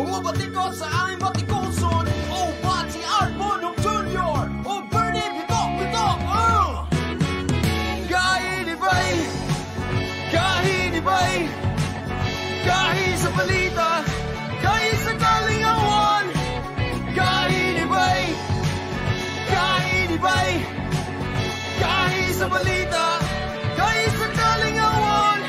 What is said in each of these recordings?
Umubati ko sa aming batikuson. O ba't si Art Bonhomme Jr. O Bernie Bitok, Kahinibay, kahinibay, kahit sa balita, kahit sa kalingawan. Kahinibay, kahinibay, kahit sa balita, kahit sa kalingawan.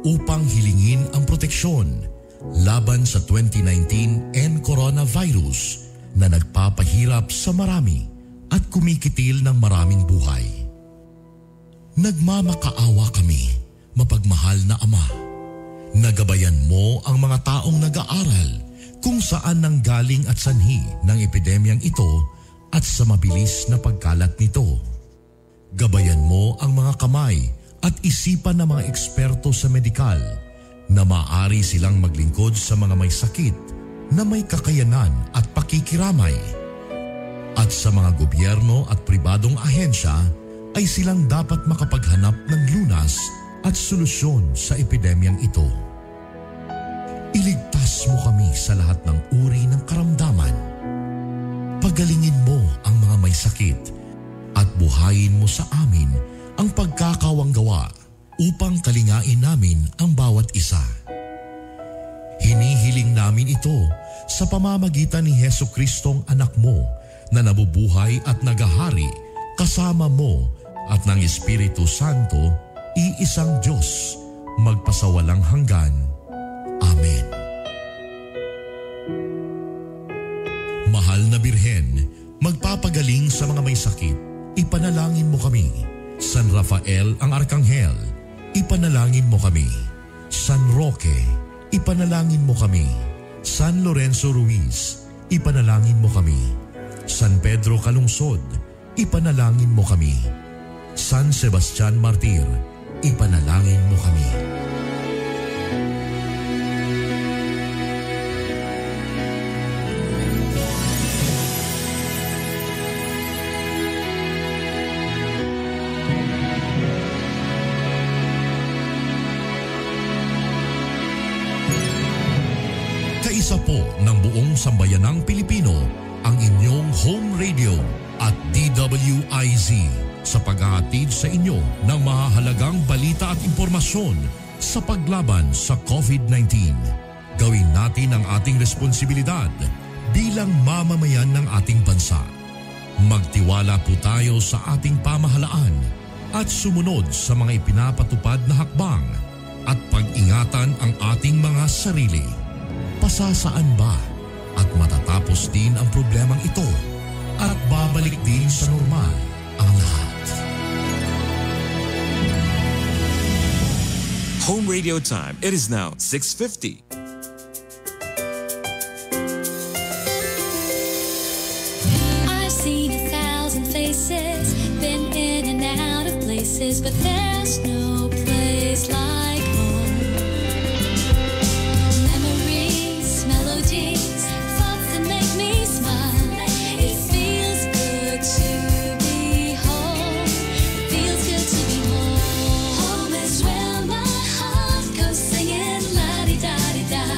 upang hilingin ang proteksyon laban sa 2019 and coronavirus na nagpapahirap sa marami at kumikitil ng maraming buhay. Nagmamakaawa kami, mapagmahal na Ama. Nagabayan mo ang mga taong nag-aaral kung saan nanggaling at sanhi ng epidemyang ito at sa mabilis na pagkalat nito. Gabayan mo ang mga kamay at isipan ng mga eksperto sa medikal na maaari silang maglingkod sa mga may sakit na may kakayanan at pakikiramay. At sa mga gobyerno at pribadong ahensya ay silang dapat makapaghanap ng lunas at solusyon sa epidemyang ito. Iligtas mo kami sa lahat ng uri ng karamdaman. Pagalingin mo ang mga may sakit at buhayin mo sa amin ang pagkakawanggawa upang kalingain namin ang bawat isa. Hinihiling namin ito sa pamamagitan ni Jesucristong anak mo na nabubuhay at nagahari kasama mo at ng Espiritu Santo, iisang Diyos, magpasawalang hanggan. Amen. Mahal na Birhen, magpapagaling sa mga may sakit, ipanalangin mo kami. San Rafael ang Arkanghel, ipanalangin mo kami. San Roque, ipanalangin mo kami. San Lorenzo Ruiz, ipanalangin mo kami. San Pedro Calungsod, ipanalangin mo kami. San Sebastian Martir, ipanalangin mo kami. Kaisa po ng buong sambayanang Pilipino ang inyong home radio at DWIZ sa paghahatid sa inyo ng mahahalagang balita at impormasyon sa paglaban sa COVID-19. Gawin natin ang ating responsibilidad bilang mamamayan ng ating bansa. Magtiwala po tayo sa ating pamahalaan at sumunod sa mga ipinapatupad na hakbang at pag-ingatan ang ating mga sarili. Pasasaan ba at matatapos din ang problemang ito at babalik din sa normal ang lahat? Home radio time. It is now 6:50. I've seen 1,000 faces, been in and out of places, but there's no place like home. Memories, melodies, thoughts that make me smile. It feels good to be home. It feels good to be home. Home is where my heart goes singing la-di-da-di-da.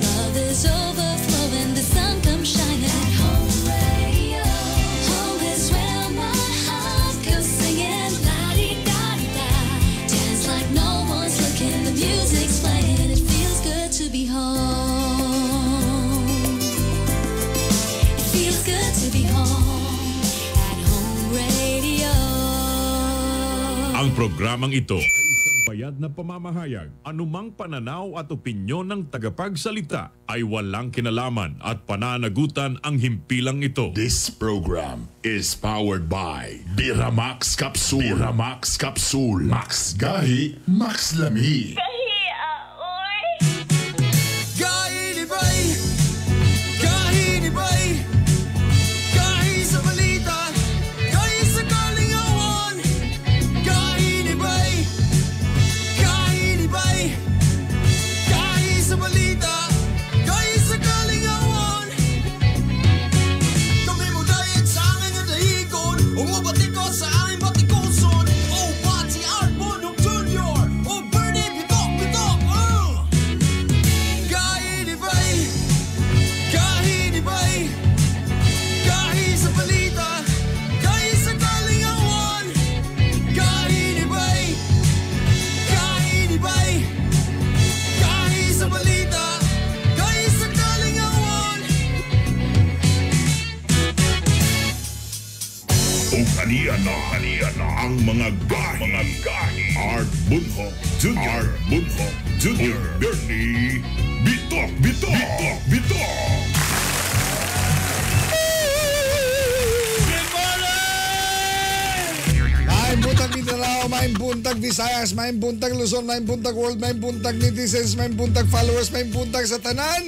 Love is overflowing, the sun comes shining. Home radio. Home is where my heart goes singing la-di-da-di-da. Dance like no one's looking, the music's playing. It feels good to be home. It feels good to be home at Home Radio. Ang programang ito ay isang bayad na pamamahayag. Anumang pananaw at opinyon ng tagapagsalita ay walang kinalaman at pananagutan ang himpilang ito. This program is powered by Biramax Capsule. Biramax Capsule. Max Gahi, Max Lami. Gahi ni bay, gahi ni bay, gahi sa balita, gahi sa kalingawan. Gahi ni bay, gahi ni bay, gahi sa balita, gahi sa kalingawan. Kami mo dahil sa aking nadahigon, umabati ko sa aking batikuson. Oh, Bati Arbonong Jr. Oh, Bernie Bitok Bitok. Gahi ni bay, gahi ni bay, gahi sa balita, gahi sa kalingawan. Gahi ni bay, gahi ni bay, gahi sa balita, gahi sa kalingawan. O kaniya na ang mga gahi. Art Bunhok Jr. Art Bunhok Jr. O Bernie Bitok Bitok. Bitok Bitok. Maing buntag Mindanao, maing buntag Visayas, maing buntag Luzon, maing buntag world, maing buntag netizens, maing buntag followers, maing buntag sa tanan.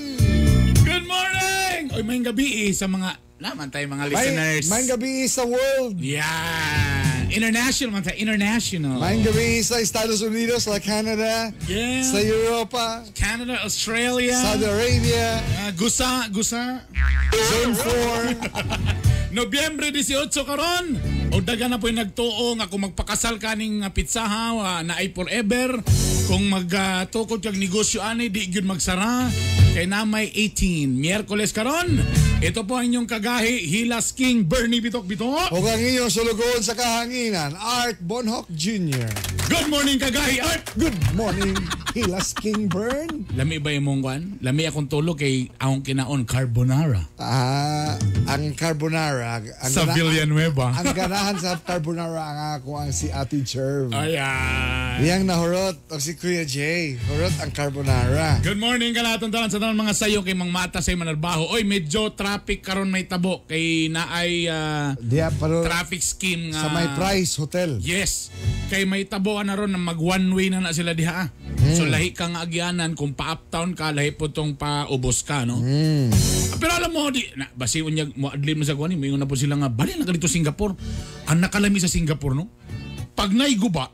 Good morning! Oy, may gabi sa mga naman tayo mga listeners. Maing gabi sa world. Yeah. International man tayo. International. Maing gabi sa Estados Unidos, sa Canada, Yeah. sa Europa, Canada, Australia. Saudi Arabia, Gusa. Zone 4. Nobyembre 18 karon. O daga na po yung nagtuo nga kung magpakasal kaning pitsaha na ay forever. Kung magtukod kag negosyo ani di gyud magsara. Kay namay 18 Miyerkules karon. Ito po ang inyong kagahi Hilas King Bernie Bitok Bitok. O kang inyong sulugoon sa kahanginan, Art Bonhoc Jr. Good morning kagahi Art. Good morning, Hilas King Bern. Lami ba yung mong kwan? Lami akong tulog kay akong kinaon carbonara. Ang carbonara. Sa Villanueva. Ang ganahan sa carbonara ang ako ang si Ate Cherv. Ayan. Yang nahurot o si Kuya Jay. Hurot ang carbonara. Good morning kalaton tanan sa tanan mga sayo kay Mang Mata say manarbaho. Oy medyo traffic karon may tabo kay naay Diya pero traffic scheme nga sa may price hotel. Yes. Kay may tabo na ron na mag one way na sila diha. So lahi ka nga agyanan kung pa uptown ka lahi po tong pa ubos ka no. Pero alam mo di na basi unya mo adlim sa kuan mo na po sila nga bali na dito Singapore. Ang nakalami sa Singapore no. Pag naiguba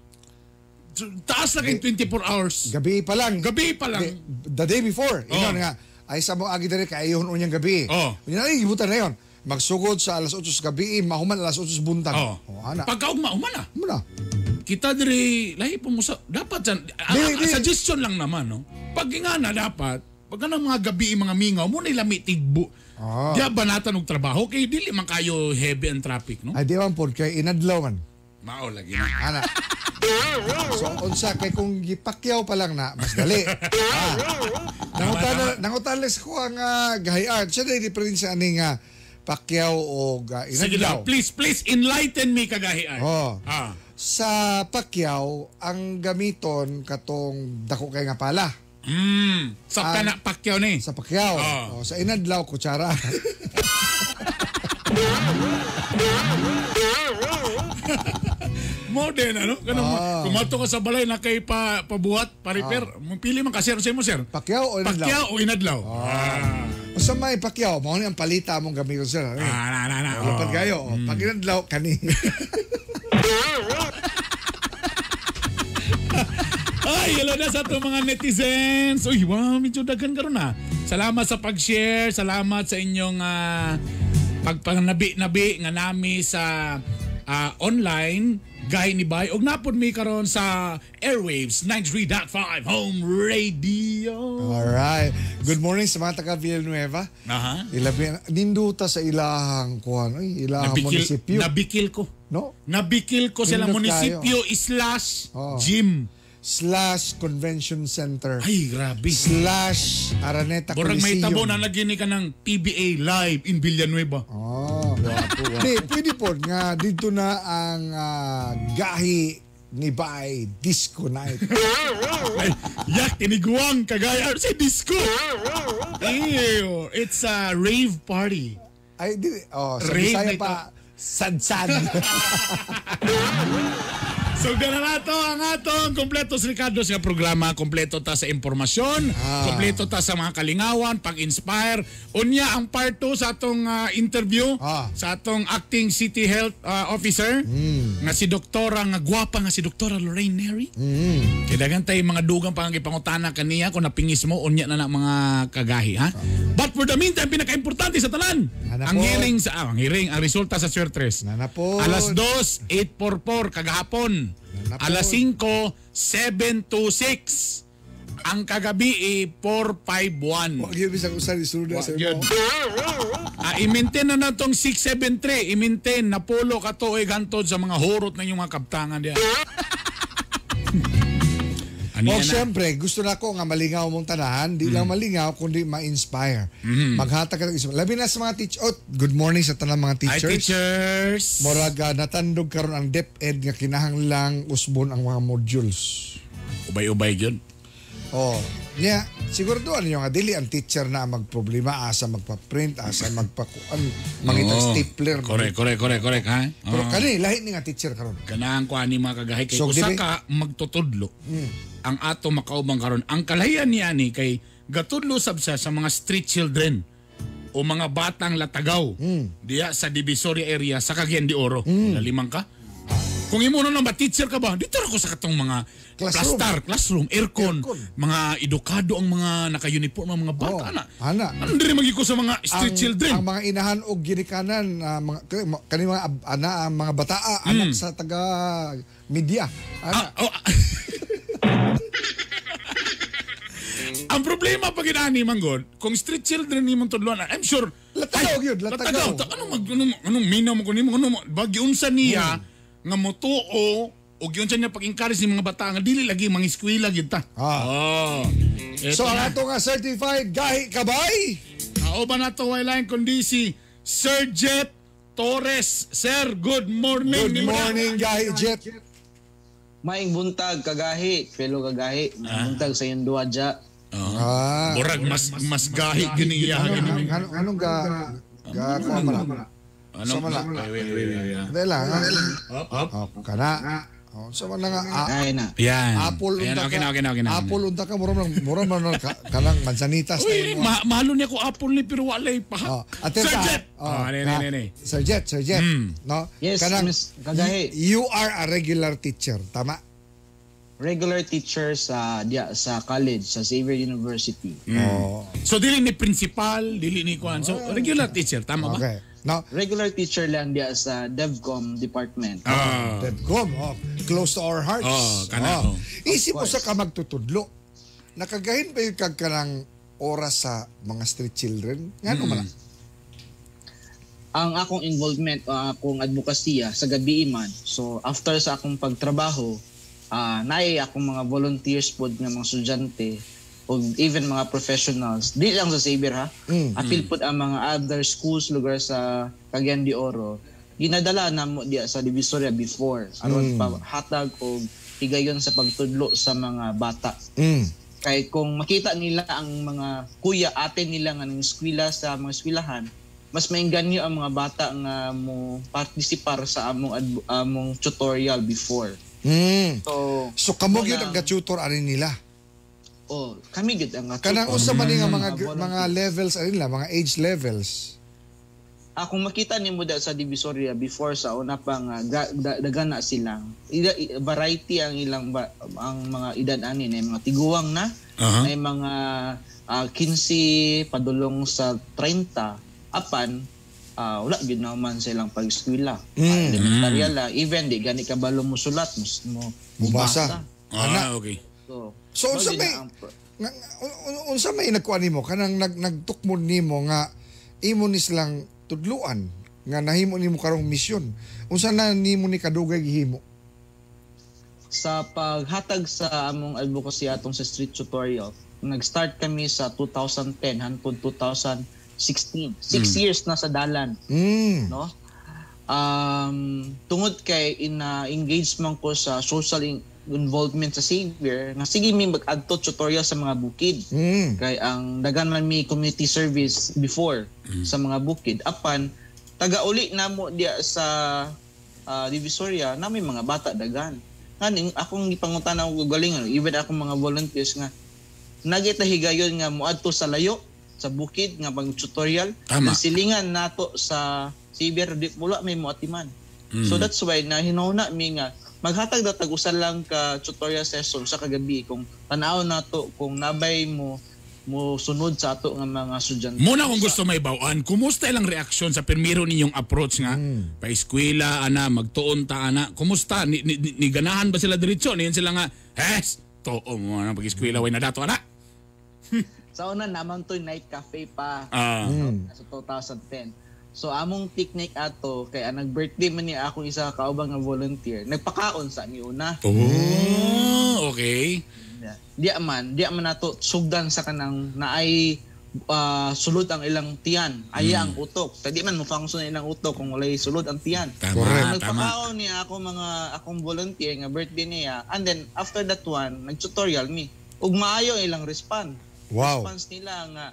taas na kay 24 hours. Gabi pa lang. The day before. Oh. Ino nga. Ay sa mo agi diri kay ayun unyang gabi. Oh. Unya ay gibutan na yon. Magsugod sa alas 8 sa gabi, mahuman alas 8 sa buntag. Oh. Ana. Pagkaugma na. Muna. Kita diri lahi po mo sa dapat suggestion lang naman no. Pag nga na dapat pag nang mga gabi mga mingaw mo na lami tigbo. Diya banatan og trabaho kay dili man kayo heavy ang traffic no. Ay di man pod kay inadlaw man. Mao lagi na. Ana. So unsa kay kung gipakyaw pa lang na mas dali. Nangutan ko ang gahian. Siya na diferensya ani nga pakyaw o Sige lang, inadlaw. please enlighten me kagahian. Oh. Sa pakyaw ang gamiton katong dako kay nga pala. Sa pakyaw ni. Sa pakyaw. Oh. Sa inadlaw kutsara. Modern, ano? Kumato ka sa balay na kay pabuhat, pa-repair. Pili man ka, sir, mo, sir. Pacquiao o Inadlaw? Pacquiao o Inadlaw. Sa may Pacquiao, mo ni ang palita mong gamiton, sir. Lapad kayo. Pag Inadlaw, kani. Ay, hello na sa itong mga netizens. Uy, wow, medyo dagan karon na. Salamat sa pag-share. Salamat sa inyong pagpangnabi-nabi nga nami sa online gahi ni Bay. Og napod mi karon sa airwaves 93.5 Home Radio. Alright. Good morning sa mga taga Villanueva. Ilabi ninduta sa ilahang kuan, ilahang munisipyo. Nabikil ko. No? Nabikil ko sila Nindot munisipyo / gym / convention center / grabe / Araneta Borag may Coliseum. tabo na nagini ka ng PBA live in Villanueva. Pwede po nga dito na ang gahi ni Bay Disco Night. Yak, tiniguang kagaya sa disco. Ew, it's a rave party. Ay, sa Rave Bisaya na pa, sad-sad. So gana nato ang atong kompleto sa Ricardo sa programa, kompleto ta sa impormasyon, kompleto ta sa mga kalingawan, pag-inspire. Unya ang part 2 sa atong interview sa atong acting city health officer nga si doktora nga gwapa nga si Doktora Lorraine Neri. Kaya dagan tay mga dugang pangipangutana kaniya kung napingis mo unya na mga kagahi, ha. But for the meantime, pinaka-importante sa tanan, ang hearing ang resulta sa Swertres. Alas 2, 8:44 kagahapon. Alas 5, 7:26. Ang kagabi 4:51. Wag yun bisang usan isunod sa imo. I-maintain na natong 673. I-maintain na pulo ka to gantod sa mga horot na yung mga kaptangan diyan. Siyempre, gusto na ko nga malingaw mong tanahan. Di lang malingaw, kundi ma-inspire. Maghatag ka ng isip. Labi na sa mga teachers. Good morning sa tanang mga teachers. Hi, teachers. Moraga, natandog karon ang DepEd nga kinahanglang usbon ang mga modules. Ubay-ubay yun. Yeah, siguraduhan nyo nga dili ang teacher na magproblema asa magpa-print, asa magpakuan, mangitang stapler. Correct, ha? Pero kani lahi ni nga teacher karon. Kanang kuan ni mga kagahi kay So, usa ka magtutudlo. Ang ato makaubang karon. Ang kalahian niya ni kay gatudlo sab sa mga street children o mga batang latagaw diya sa Divisoria area sa Cagayan de Oro. Nalimang ka. Kung imo na ba teacher ka ba? Dito ako sa katong mga classroom, aircon, mga edukado ang mga naka-uniform ang mga bata na. Ano diri magiko sa mga street children? Ang mga inahan og ginikanan kani mga mga bataa anak sa taga media. Ang problema pag inani manggod, kung street children ni mong tudluan, I'm sure latagaw yun, latagaw. Anong minaw mo ko nimo, bagyo-unsa niya nga motuo o gyud niya pag-encourage ni mga bata nga dili lagi mangiskwela gyud ta. So ang ato nga certified gahi kabay. Ba nato wala kundi si Sir Jet Torres. Sir, good morning. Good morning gahi Jet. Maing buntag kagahi, fellow kagahi. Buntag sa iyong duwa dya. Burag mas gahi giniya. Anong kuha pala? Anong Dahil lang. Kana. So man nga yan. Apple unta ka. Okay. Apple unta ka mura man kanang mansanitas na. Mahalo niya ko apple ni pero walay pa. Sir Jet. Sir Jet. No? Yes, Miss Kagahi. You are a regular teacher, tama? Regular teacher sa college sa Xavier University. So dili ni principal, dili ni kuan. So regular teacher, tama ba? Okay. No. Regular teacher lang diya sa DevCom department. DevCom, close to our hearts. Isip mo sa ka magtutudlo. Nakagahin ba yung kagkanang oras sa mga street children? Ngano man? Ang akong involvement, akong advokasya sa gabi man. So after sa akong pagtrabaho, naay akong mga volunteers pod nga mga estudyante o even mga professionals. Di lang sa Xavier ha. Apil pod ang mga other schools lugar sa Cagayan de Oro. Ginadala na mo diya sa Divisoria before. Aron pa hatag o higayon sa pagtudlo sa mga bata. Kay kung makita nila ang mga kuya, ate nila nga ng eskwela sa mga eskwelahan, mas mainganyo ang mga bata nga mo participar sa among tutorial before. So kamo gyud ang tutor ani nila. Kami gid ang Kanang usa man nga mga levels ani nila, mga age levels. Kung makita nimo da sa Divisoria before sa una pa nga dagana silang variety ang ilang ang mga edad ani na mga tiguang na, may mga 15 padulong sa 30 apan wala gid naman silang pag-eskwela. Elementarya la, even di gani kabalo mo sulat mo Mubasa. Okay. So unsa may nagkuan nimo kanang nagtukmod nimo nga imo ni silang tudluan nga nahimo nimo karong misyon. Unsa na nimo ni kadugay gihimo? Sa paghatag sa among advocacy atong sa street tutorial, nag-start kami sa 2010 hangtod 2016. 6 years na sa dalan. No? Tungod kay engage man ko sa social involvement sa Xavier, nga sige mi mag-adto tutorial sa mga bukid. Kay ang dagan man mi community service before sa mga bukid. Apan taga-uli namo diya sa Divisoria na may mga bata dagan. Nganing akong gipangutana og galingon, even akong mga volunteers nga nagita higayon nga moadto sa layo sa bukid nga pag-tutorial. Silingan nato sa Xavier di wala may moatiman. So that's why na hinuna mi nga maghatag daw tag-usa lang ka tutorial session sa kagabi kung tanaw nato kung nabay mo sunod sa ato nga mga estudyante. Muna kung gusto may bawaan, kumusta ilang reaksyon sa primero ninyong approach nga pa-eskwela ana magtuon ta ana, kumusta ni ganahan ba sila diretso niyan sila nga tuo mo na pag-eskwela way na dato ana? Sa una naman to night cafe pa sa 2010. So among technique ato kay nag-birthday man ni akong isa ka kaubang nga volunteer, nagpakaon sa ni una. Okay. Di man nato sugdan sa kanang naay sulod ang ilang tiyan, aya ang utok. Di man mo function ilang utok kung walay sulod ang tiyan. Nagpakaon niya akong volunteer nga birthday niya, and then after that one nag-tutorial mi. Ug maayo ilang respond. Response nila nga,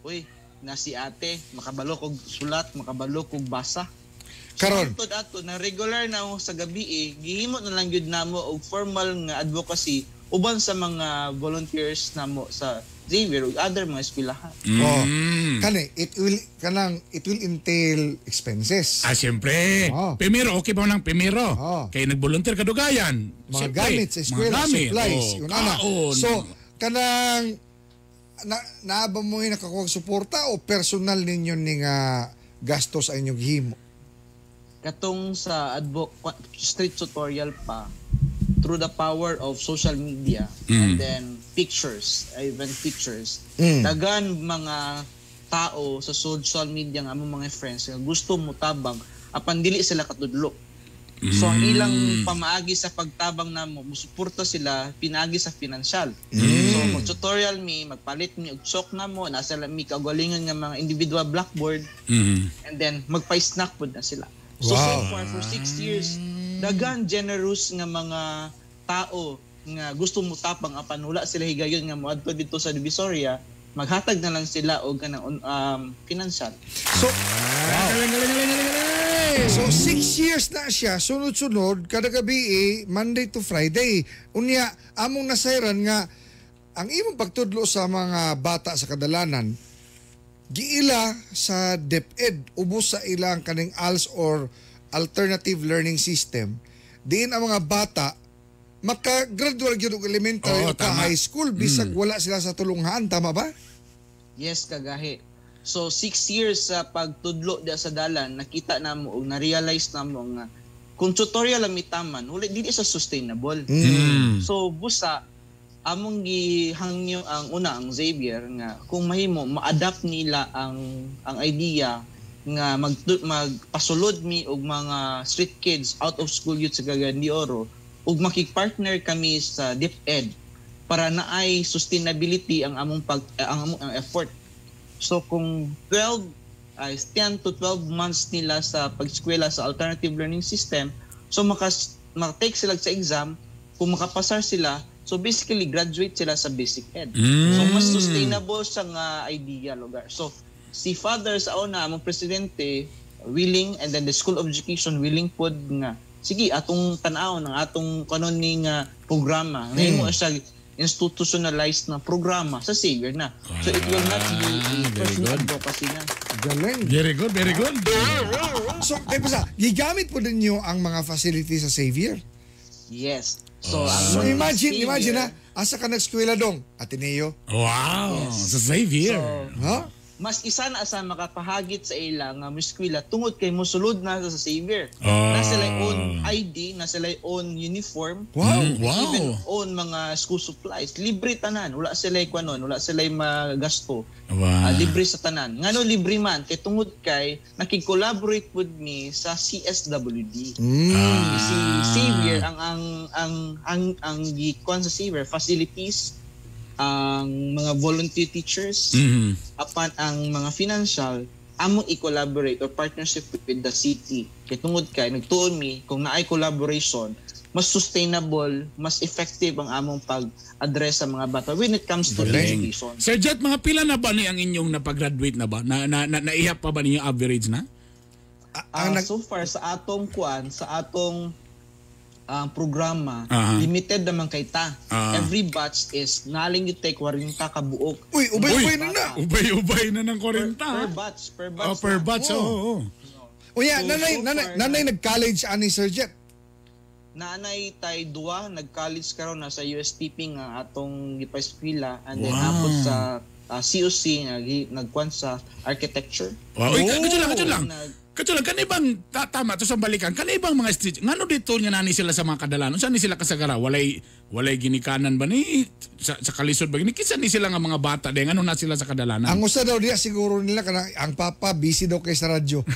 uy, na si ate makabalo kog sulat, makabalo kog basa. Karon ato na regular na sa gabi gihimo na lang gyud namo og formal nga advocacy uban sa mga volunteers namo sa Xavier ug other mga eskwelahan. Kani it will entail expenses. Siyempre. Primero okay ba nang primero? Kay nag-volunteer kadugayan. Mga gamit sa eskwela, supplies, So kanang naaba mo nakakuha suporta o personal ninyo ning gastos sa inyong himo? Katong sa street tutorial pa, through the power of social media and then pictures, dagan mga tao sa social media nga among mga friends nga gusto mo tabang apan dili sila katudlo. So ang ilang pamaagi sa pagtabang namo, musuporta sila pinaagi sa financial. So mag-tutorial mi, magpalit mi og sok namo, nasa mi kagalingon nga mga individual blackboard, and then magpa-snack pod na sila. So far for 6 years, dagan generous nga mga tao nga gusto mo tapang apan wala sila higayon nga moadto dito sa Divisoria, maghatag na lang sila og kanang financial. So 6 years na siya, sunod-sunod, kada gabi Monday to Friday. Unya, among nasayran nga, ang imong pagtudlo sa mga bata sa kadalanan, giila sa DepEd, ubos sa ilang kaning ALS or Alternative Learning System, diin ang mga bata, maka-graduate yun elementary o high school, bisag wala sila sa tulunghaan, tama ba? Yes, kagahi. So 6 years sa pagtudlo dia sa dalan, nakita namo og na-realize namo nga kung tutorial lang mitaman, wala dili sa sustainable. So busa among gihangyo ang ang Xavier nga kung mahimo ma-adapt nila ang idea nga magpasulod mi og mga street kids out of school youth sa Cagayan de Oro ug makig-partner kami sa DepEd para naay sustainability ang among effort. So kung 10 to 12 months nila sa pag-eskwela sa alternative learning system, so makatake sila sa exam, kung makapasar sila, so basically graduate sila sa basic ed. So mas sustainable sa nga idea lugar. So si Father sa una among presidente willing, and then the School of Education willing pod nga sige atong tan-aw ng atong kanon ni nga programa. Nahimo siya institutionalized na programa sa Xavier na. So it will not be personal advocacy na. Galing. Very good, very good. So, gigamit po ninyo ang mga facilities sa Xavier? Yes. So, So imagine na, asa ka nag-eskwela dong? Ateneo? Wow, sa Xavier. Ha? Mas isa na sa makapahagit sa ila nga muskwila tungod kay mosulod na sa Xavier. Na sila own ID, na sila own uniform, Wow. even own mga school supplies. Libre tanan, wala sila kuanon, wala sila magasto. Wow. Libre sa tanan. Ngano libre man kay tungod kay nakikolaborate with me sa CSWD. Si Xavier ang gikuan sa Xavier facilities, ang mga volunteer teachers, apan ang mga financial, among i-collaborate or partnership with the city. Kaya tungod kay, nagtuon mi, kung naay collaboration, mas sustainable, mas effective ang among pag-address sa mga bata when it comes to education. Sir Jet, mga pila na ba ni ang inyong napag-graduate na ba? Naihap pa ba ninyo average na? So far, sa atong programa, limited naman kay ta. Every batch is naling you take 40 ka buok. Uy, ubay-ubay na. Ubay-ubay na ng 40. Per batch. Per batch, oo. O yan, So nanay nag-college ani Sir Jet. Nanay tay duwa, nag-college karon na sa USTP nga atong gipa-eskwela, and then apod sa COC nagkuan sa architecture. Wow. Uy, Kadyo lang, kanibang tama to sa balikan, kanibang mga street, ngano dito nga nani sila sa mga kadalanan? Saan ni sila kasagara? Walay ginikanan ba ni sa kalisod ba ni kinsa ni sila nga mga bata de ngano na sila sa kadalanan? Ang usa daw diya siguro nila kana ang papa busy daw kay sa radyo.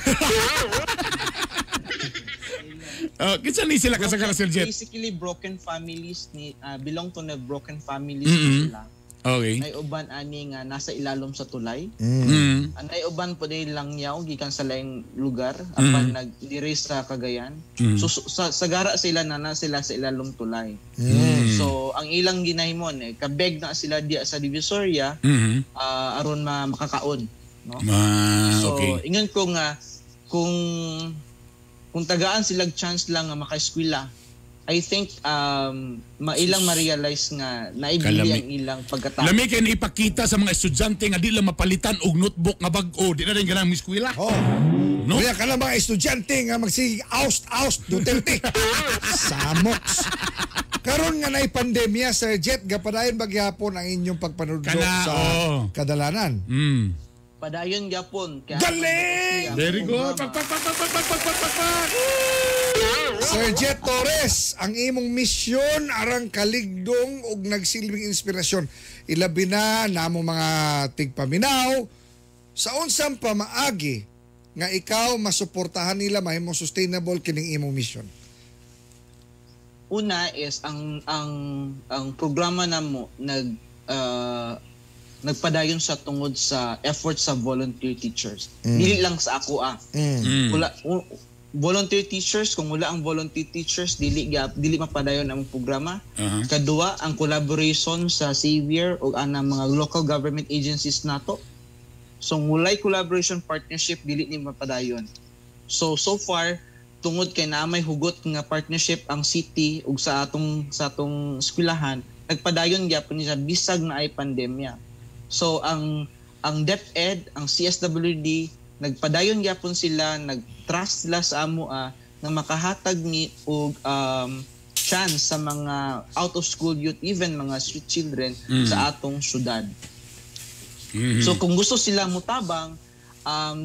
Kinsa ni sila kasagara Sir Jet? Basically broken families ni belong to the broken families sila. Okay. Ay uban ani nga nasa ilalom sa tulay. Anay uban po day langyaw gikan sa laing lugar apan nagdiri sa Cagayan. So sa gara sila na sila sa ilalom tulay. So ang ilang ginahimon kabeg na sila diya sa Divisoria aron makakaon, no? So ingon ko nga kung tagaan silang chance lang nga maka-eskwela, I think mailang ma-realize nga naibili ang ilang pagkatapos. Lami kay ipakita sa mga estudyante nga di lang mapalitan og notebook nga bag-o, di na rin ganang eskwela. No? Kaya ka lang mga estudyante nga magsig-oust Duterte. Samoks. Karon nga naay pandemya, Sir Jet, gapadayon bagyapon ang inyong pagpanudlo sa kadalanan. Padayon gyapon. Galing! Very good. Sir Jet Torres, ang imong misyon arang kaligdong ug nagsilbing inspirasyon. Ilabi na namo mga tigpaminaw sa unsang pamaagi nga ikaw masuportahan nila mahimong sustainable kining imong misyon. Una is ang programa namo nagpadayon sa tungod sa effort sa volunteer teachers. Dili lang sa ako volunteer teachers, kung wala ang volunteer teachers, dili mapadayon ang programa. Kadua, ang collaboration sa Xavier o anang mga local government agencies nato. So walay collaboration partnership dili ni mapadayon. So far tungod kay naamay hugot nga partnership ang city ug sa atong eskwelahan, nagpadayon gyapon niya bisag na ay pandemya. So ang DepEd, ang CSWD, nagpadayon gyapon sila, nag-trust sila sa amoa na makahatag ni og chance sa mga out of school youth, even mga street children sa atong syudad. So kung gusto sila mutabang,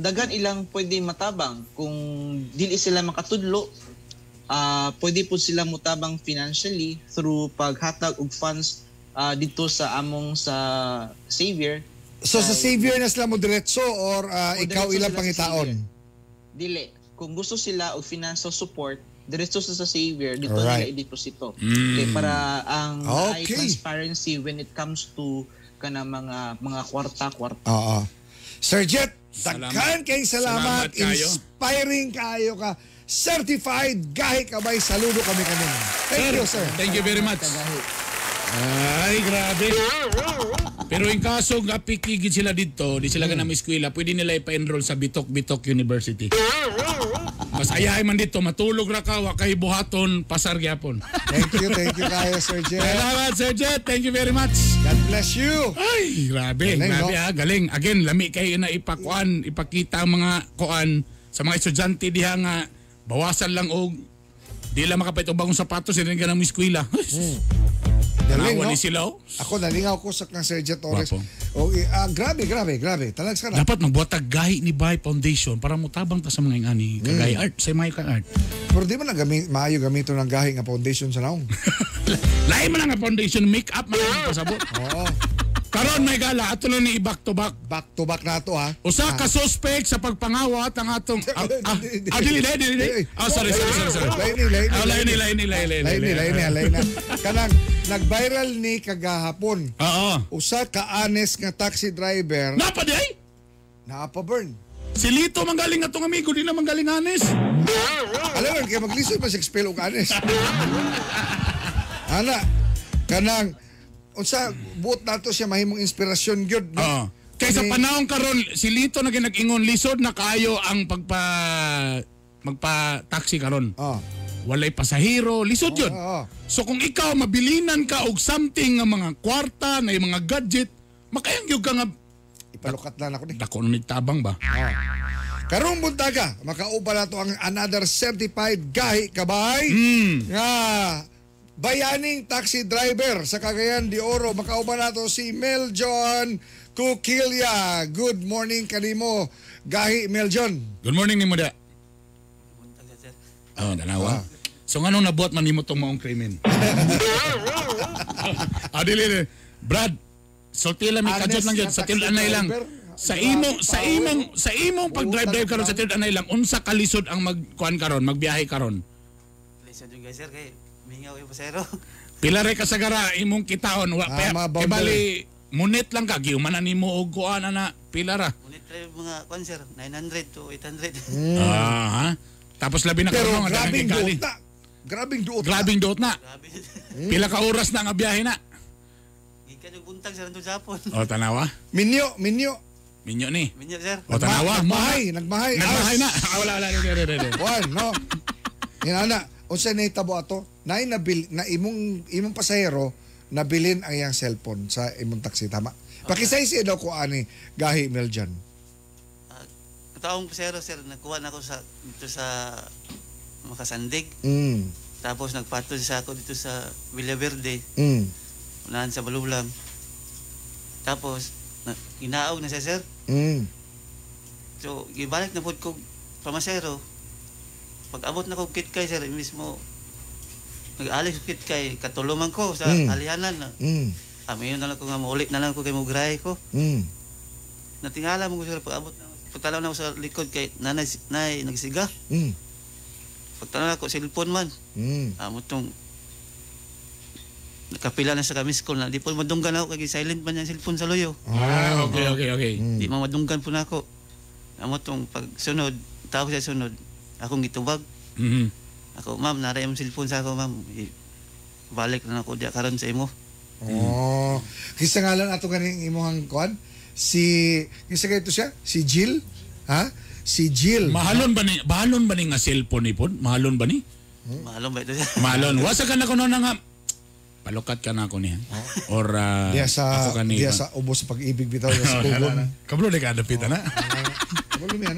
dagan ilang pwede matabang. Kung dili sila makatudlo, pwede po sila mutabang financially through paghatag og funds dito sa among sa Xavier. So sa Xavier na sila mo diretso or ikaw ilang pangitaon? Dili. Kung gusto sila og financial support, diretso sa Xavier, dito nila i-deposito. Okay, para ang transparency when it comes to kana mga kwarta-kwarta. Oo. Sir Jet, daghan kayong salamat. Inspiring kayo ka. Certified gahi kabay. Saludo kami kanina. Thank you, sir. Thank you very much. Ay, grabe. Pero in kaso nga pikigid sila dito, di sila ganang eskwela, pwede nila ipa-enroll sa Bitok University. Mas ayahay man dito, matulog ra ka, wakay buhaton, pasar gyapon. Thank you kayo, Sir Jet. Salamat, Sir Jet. Thank you very much. God bless you. Ay, grabe, Galing, grabe no? ha, galing. Again, lami kayo na ipakita ang mga kuan sa mga estudyante diha nga bawasan lang og di lang makapait og bagong sapatos sila nga ng eskwela. Galing, Nawa no? ni sila. Ako, nalingaw ko sa kang Sir Jet Torres. Wapo. Grabe. Talagang sana. Dapat magbuhatag gahi ni Bay Foundation para mutabang ta sa mga ingani kagay art sa may art. Pero di mo na maayo gamito ng gahi nga foundation sa naong. Lain man nga foundation make-up man ang pasabot. Oo. Karon may gala ato lang ni back to back. Back to back na to, ha? Usa ka suspect sa pagpangawat ang atong dili. Sorry. Lain na. Kanang nag-viral ni kagahapon. Oo. Usa ka honest nga taxi driver Napa di ay? naapa-burn. Si Lito manggaling atong amigo di na manggaling anis. Alam mo, kaya maglisod pa sa expel o honest. Ana, kanang unsa buot nato siya mahimong inspirasyon gyud, no? Oo. Kaysa panahon karon si Lito na ginag-ingon lisod na kaayo ang magpa-taxi karon. Oh. Walay pasahero, lisod yun. Oo. So kung ikaw mabilinan ka og something nga mga kwarta na mga gadget, makayangyog ka nga Ipalukat lang ako ni. dako na nagtabang ba? Karong buntaga, makaupa na to ang another certified gahi kabay nga bayaning taxi driver sa Cagayan de Oro. Makaupa na to si Meljon Kukilya. Good morning kanimo, gahi Meljon. Good morning ni mo da. Oh, dalawa. So nga nung nabuhat man nimo tong maong krimen? Dili. Brad, sultila mi kadjot lang yun. Sa tilanay lang. Sa imong pag-drive karon sa tilanay lang, unsa kalisod ang magkuan karon, magbiyahe karon? Lisod yung guys, sir, kay mingaw yung pasero. Pila ray kasagara imong kitaon wa mga kay bali munit lang ka giuman nimo og kuan na pila ra. Ngunit tayo mga kwan, sir, 900 to 800. Ha? Tapos labi na Pero karon nga grabing gali. duot na. Grabing duot na. Grabe. Pila ka oras na nga biyahe na. Gikan yung buntag, sir, nandun sa Japon. O tanawa. Minyo. Minyo ni. Minyo, sir. O tanawa. Nagmahay. Nagmahay na. Wala. Juan, no? Yan na. Unsa na itabo ato? Na imong pasahero nabilin ang iyang cellphone sa imong taxi, tama? Pakisaysi daw ko ani gahi Meljan. Kataong pasero, sir, nakuha na ako dito sa Makasandig. Tapos nagpato sa ako dito sa Villaverde. Unahan sa Balulang. Tapos, inaog na siya, sir. So, ibalik na po ko pamasero. Pag abot na ko Kitkay, sir, mismo, nag-alis ko Kitkay, katuluman ko sa alihanan. Yun na lang ko nga, maulit na lang ko kay Mugray ko. Natingala mo ko, sir, pag abot na, pagtalaw na ako sa likod kay nanay nagsiga. Pagtalaw na ako, cellphone man. Amo tong nakapila na sa kamis ko na di po madunggan ako kay silent man yung cellphone sa loyo. Okay. Di madunggan po na ako. Amo tong pagsunod, tawag sa sunod, akong gitubag. Ako, ma'am, naray ang cellphone sa ako, ma'am. Balik na ako diya karon sa imo. Kisa ngalan ato ganing imong kuan? Kisa kay ito siya? Si Jill? Ha? Si Jill. Mahalon ba ni nga cellphone ni pod? Mahalon ba ni? Mahalon ba ito siya? Mahalon. Wasa ka na ko na nga palukat ka na ako niya. Or Diya sa ako ubos sa pag-ibig bitaw sa kugon. Kablo di ka adapit na.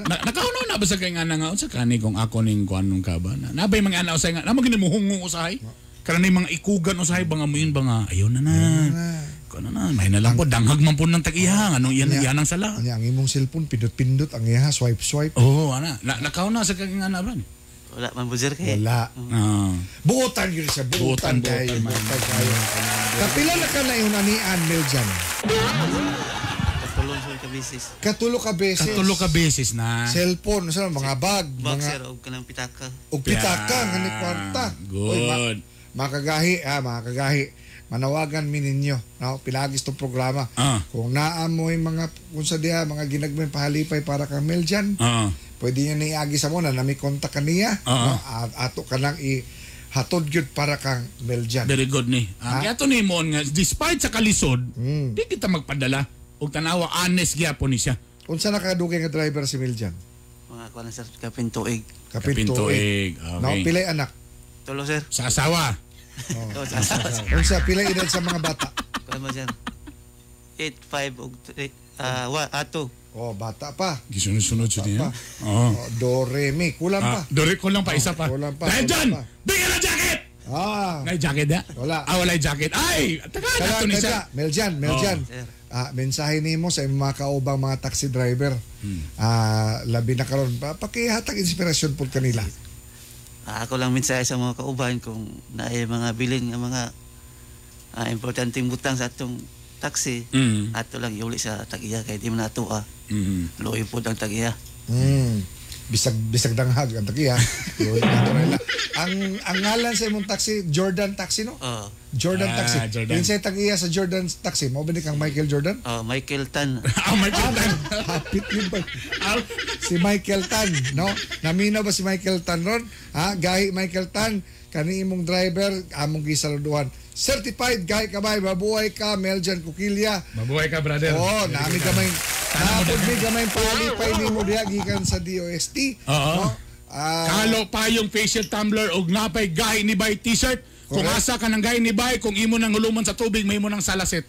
Nakaunaw na ba sa kay nga nga unsa kani kung ako ning kuan nung ka ba? Nabay mga ana usay nga. Namo gini muhungo usahay. Kanang mga ikugan usahay ba nga muin ba nga ayaw na. Kana na, may na lang po danghag man po ng tag-iya. Ano yan ang sala. Ang imong cellphone pindot-pindot ang iya swipe. Oo, ana. Nakauna sa kay nga na ba? Wala man buzzer kay. Wala. Buotan yun siya. Buotan kayo. Kapila na ka na yung nanian, Meljan? Katulo ka beses. Katulo ka beses na. Cellphone, mga bag. Bag, sir, og kanang pitaka. Og pitaka, ganit kwarta. Good. Makagahi. Manawagan mi ninyo, no? Pilagis tong programa. Kung naamoy kung sa diha, mga ginagmay pahalipay para kang Meljan, pwede niya niagi sa mo na nami kontak kaniya, no? Ato ka lang hatod gyud para kang Meljan. Very good ni. Kaya to ni mo nga despite sa kalisod, di kita magpadala og tanawa honest gyapon ni siya. Unsa nakadugay nga driver si Meljan? Mga kuan sir, kapintuig. Kapintuig. No, Okay. pilay anak. Tulo sir. Sa asawa. Oh, sa Unsa pilay edad sa mga bata? kuan mo sir. 8, 5 ug 2. Oh, bata pa. Gisunod-sunod siya niya. Oh, do re mi, kulang pa. Dore ko lang pa isa pa. kulang pa, Dahil kulang dyan, pa. bigyan ng jacket! May jacket na? Wala. Wala yung jacket. Ay! Taka na to ni siya. Meljan. Sir. Mensahe nimo sa imong mga kaubang mga taxi driver. Labi na karon pakihatag inspirasyon pud kanila. Ako lang mensahe sa mga kauban kung naay mga bilin nga mga importanteng butang sa atong taxi, ato lang iuli sa tag-iya kay di man ato luoy po ang tag-iya. Bisag danghag ang takiya. ang ngalan sa imong taxi, Jordan Taxi, no? Jordan Taxi. Jordan. Yung sa tag-iya sa Jordan Taxi, mo ba ni kang Michael Jordan? Michael Tan. Michael Tan. Hapit yun ba? Si Michael Tan, no? Naminaw ba si Michael Tan ron? Gahi Michael Tan, kani imong driver, among gisaluduhan. Certified gahi kabay, mabuhay ka, Meljan Kukilya. Mabuhay ka, brother. Nami gamay. Napod mi gamay palipay nimo diha gikan sa DOST. No? Kalo pa yung facial tumbler og napay gahi ni Bay t-shirt. Kung asa ka ng gahi ni Bay, kung imo nang huluman sa tubig, may mo nang salasit.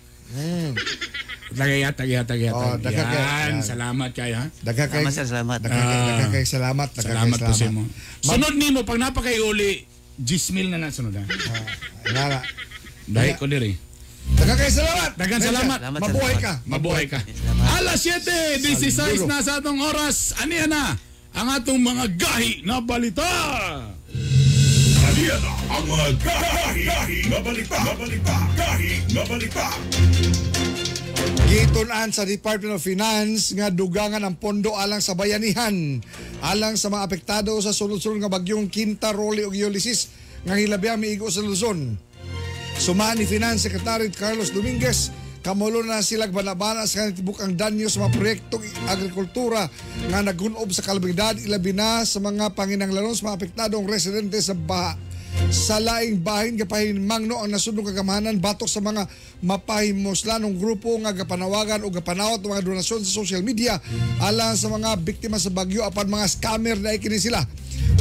Tagayat. Yan, salamat kayo ha. Salamat sir, salamat. Salamat. Salamat po sa mo. Sunod nimo pag napakaiuli, 10,000 na nasunod ha. Nara. Dahil ko diri. Salamat. Daghang salamat. Mabuhay ka. Mabuhay ka. Alas 7:16 na sa atong oras. Aniya na ang atong mga gahi na balita. Aniya na ang mga gahi na balita. Gitunan sa Department of Finance nga dugangan ang pondo alang sa bayanihan, alang sa mga apektado sa sulod-sulod nga bagyong Quinta, Rolly ug Ulysses nga hilabihan miigo sa Luzon. Sumaan ni Finance Secretary Carlos Dominguez, kamulo na sila banabana sa kanitibuk ang danyo sa mga proyektong agrikultura nga nagunob sa kalabigdad, ilabi na sa mga panginanglanon sa mga apektadong residente sa baha. Sa laing bahin gapahinmangno ang nasunod kagamahanan batok sa mga mapahimoslanong grupo nga gapanawagan o gapanawat ng mga donasyon sa social media alang sa mga biktima sa bagyo apan mga scammer na ikini sila.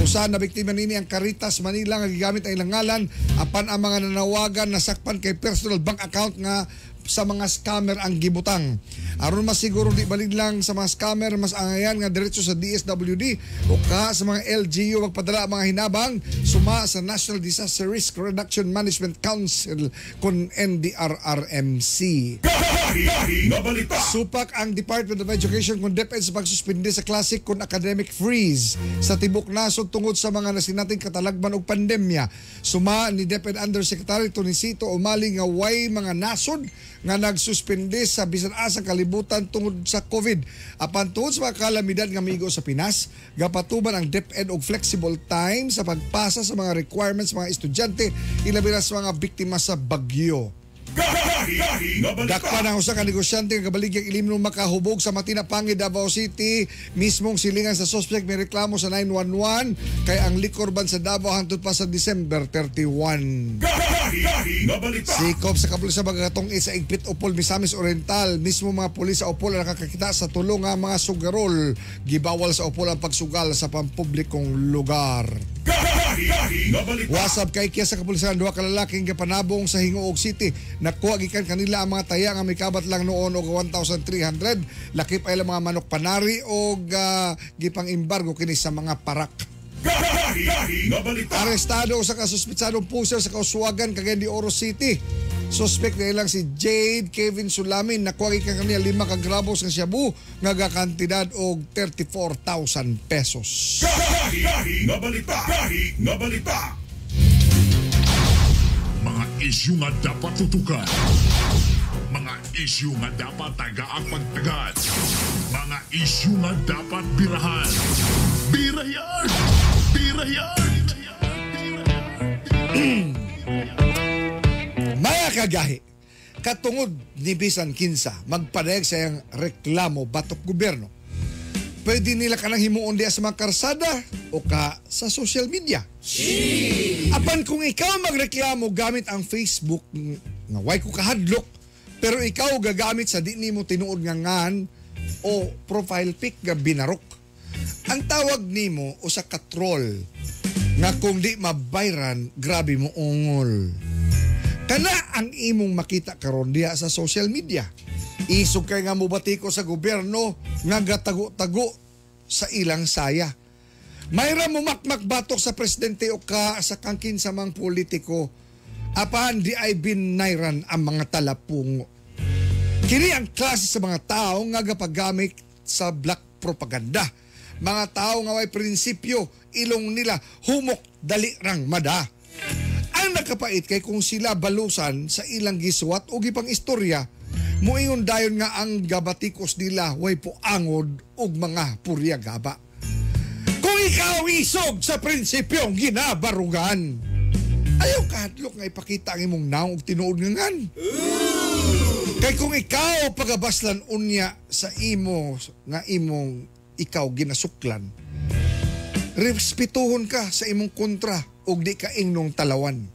Usa na biktima nini ang Caritas Manila nga gigamit ang ilang ngalan apan ang mga nanawagan nasakpan kay personal bank account nga sa mga scammer ang gibutang. Aron mas siguro di balid lang sa mga scammer, mas angayan nga diretso sa DSWD o ka sa mga LGU magpadala ang mga hinabang suma sa National Disaster Risk Reduction Management Council kun NDRRMC. Supak ang Department of Education kung DepEd sa pagsuspindi sa classic kun academic freeze sa tibok nasod tungod sa mga nasinating katalagman og pandemya. Suma ni DepEd Undersecretary Tonisito Umali nga way mga nasod nga nagsuspende sa bisan asang kalibutan tungod sa COVID. Apan tungod sa mga kalamidad nga migo sa Pinas, gapatuban ang DepEd og flexible time sa pagpasa sa mga requirements sa mga estudyante ilabi na sa mga biktima sa bagyo. Dakpan ang usa ka negosyante nga kabaligyang ilimnon makahubog sa Matinapangid, Davao City. Mismong silingan sa suspect may reklamo sa 911 kay ang liquor ban sa Davao hangtod pa sa December 31. Sikop sa kapulisan magagatong sa Igpit Opol, Misamis Oriental. Mismo mga pulis sa Opol ang nakakakita sa tulong nga mga sugarol. Gibawal sa Opol ang pagsugal sa pampublikong lugar. Wasab kay kiya sa kapulisan duha ka lalaking gapanabong sa Hingoog City. Nakuha gikan kanila ang mga taya nga may kabat lang noon og 1,300. Lakip ay mga manok panari og gipang embargo kini sa mga parak. Arestado sa kasuspitsadong puser sa Kauswagan, Cagayan de Oro City. Suspect na ilang si Jade Kevin Sulamin. Nakuha gikan kanila 5 ka gramos ng shabu nga kantidad og 34,000 pesos. Mga isyu nga dapat tutukan. Mga isyu nga dapat tagaang pagtagad. Mga isyu nga dapat birahan. Birayan! Maya kagahi, katungod ni bisan kinsa magpadayag sa iyang reklamo batok gobyerno. Pwede nila kanang himuon diya sa mga karsada o ka sa social media. Apan kung ikaw magreklamo gamit ang Facebook nga way ko kahadlok, pero ikaw gagamit sa di nimo tinuod nga ngan o profile pic nga binarok. Ang tawag nimo usa ka troll nga kung di mabayran, grabe mo ungol. Kana ang imong makita karon diya sa social media. Isog kay nga mubati ko sa gobyerno nga gatago-tago sa ilang saya. Mayra mo makmak batok sa presidente o ka sa kangkin sa mga politiko. Apan di ay binayran ang mga talapungo. Kini ang klase sa mga tao nga gapagamit sa black propaganda. Mga tao nga may prinsipyo, ilong nila humok dali rang mada. Ang nakapait kay kung sila balusan sa ilang giswat o gipang istorya, muingon dayon nga ang gabatikos nila way puangod og mga purya gaba. Kung ikaw isog sa prinsipyong ginabarugan, ayaw kahadlok nga ipakita ang imong naong og tinuod nga ngan. Kay kung ikaw pagabaslan unya sa imo nga imong ikaw ginasuklan, respetuhon ka sa imong kontra og di ka ingnong talawan.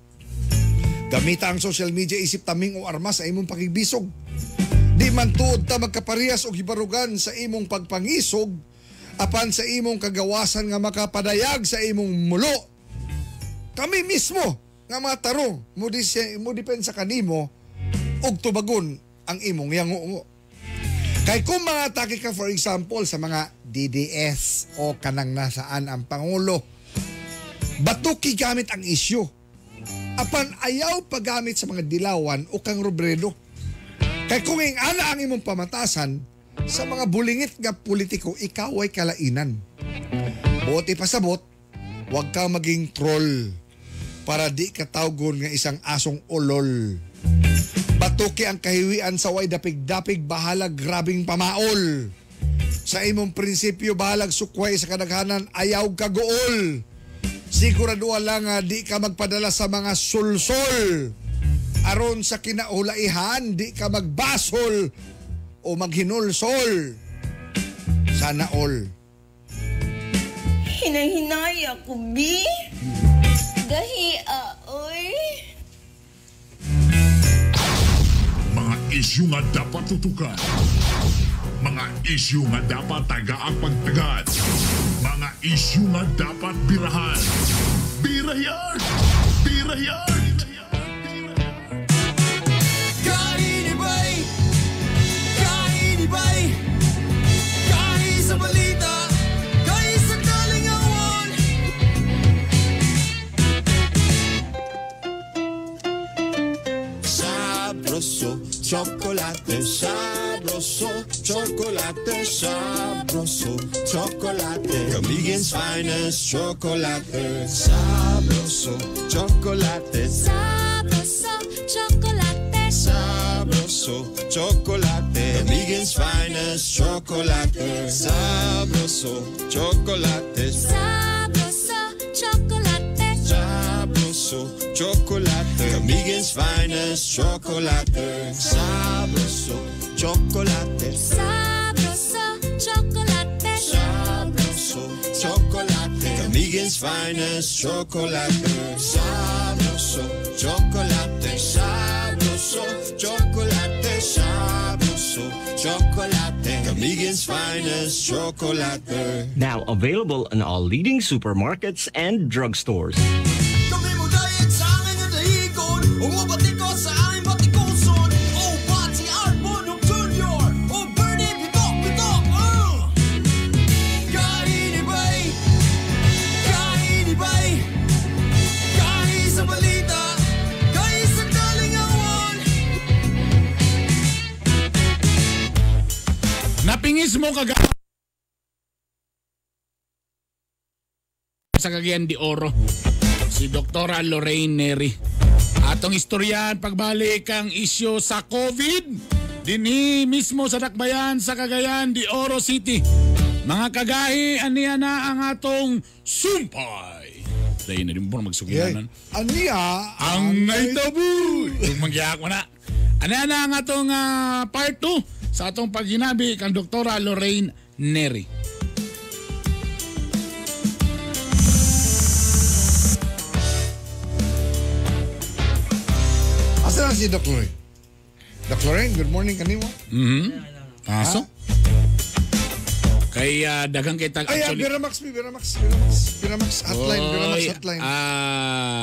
Gamita ang social media isip taming o armas sa imong pakigbisog. Di man tuod ta magkaparehas og hibarugan sa imong pagpangisog, apan sa imong kagawasan nga makapadayag sa imong mulo. Kami mismo nga mga tarong mo depensa kanimo og tubagon ang imong yango. Kay kung mga atake ka for example sa mga DDS o kanang nasaan ang Pangulo, batuki gamit ang isyu. Apan ayaw paggamit sa mga dilawan o kang robredo. Kay kung ana ang imong pamatasan sa mga bulingit nga politiko, ikaw ay kalainan. Buti pasabot, huwag kang maging troll para di ka tawgon nga isang asong ulol. Batuki ang kahiwian sa way dapig-dapig, bahalag grabing pamaol. Sa imong prinsipyo, bahalag sukway sa kadaghanan, ayaw kagool. Siguraduhan lang nga di ka magpadala sa mga sulsol. Aron sa kinaulaihan, di ka magbasol o maghinulsol. Sana all. Hinay-hinay ako, B. Gahi, oy. Mga isyu nga dapat tutukan. Mga isyu nga dapat tagaang pagtagad. Mga isyu nga dapat birahan. Birayan! Birayan! Kainibay! Kainibay! Kahi sa balita! Kahi sa kalingawan! Sabroso, chocolate, sabroso, chocolate, sabroso, chocolate. Kamigen's finest chocolate, sabroso, chocolate, Sabroso, chocolate. sabroso, chocolate. Kamigen's finest chocolate, sabroso, chocolate, Sabroso, chocolate. sabroso, chocolate. Kamigen's finest chocolate, sabroso, chocolate. Sabroso, chocolate. Sabroso, chocolate. Kamigen's finest chocolate. Sabroso, chocolate. Sabroso, chocolate. Sabroso, chocolate. Kamigen's finest chocolate. Now available in all leading supermarkets and drugstores. Kami mo dayag sa aming nga dahigon, umabati ko sa aming batikuson. Oh, Bati Arbonok Jr. Oh, Bernie Bitok, Kainibay! Kainibay! Kahi sa balita! Kahi sa kalingawan! Napingis mo kaga sa Cagayan de Oro si Doktora Lorraine Neri. Atong istoryan pagbalik ang isyo sa COVID dinhi mismo sa Dakbayan sa Cagayan de Oro City. Mga kagahi, aniya na ang atong sumpay. Dahil na din po magsugilanan. Aniya Ang naitaboy! Yung magyayak mo na. Aniya na ang atong part 2 sa atong paghinabi kang Doktora Lorraine Neri. si Doc Lorraine? Doc Lorraine, good morning kanimo. Pasok. Kay dagang kay tag Biramax hotline,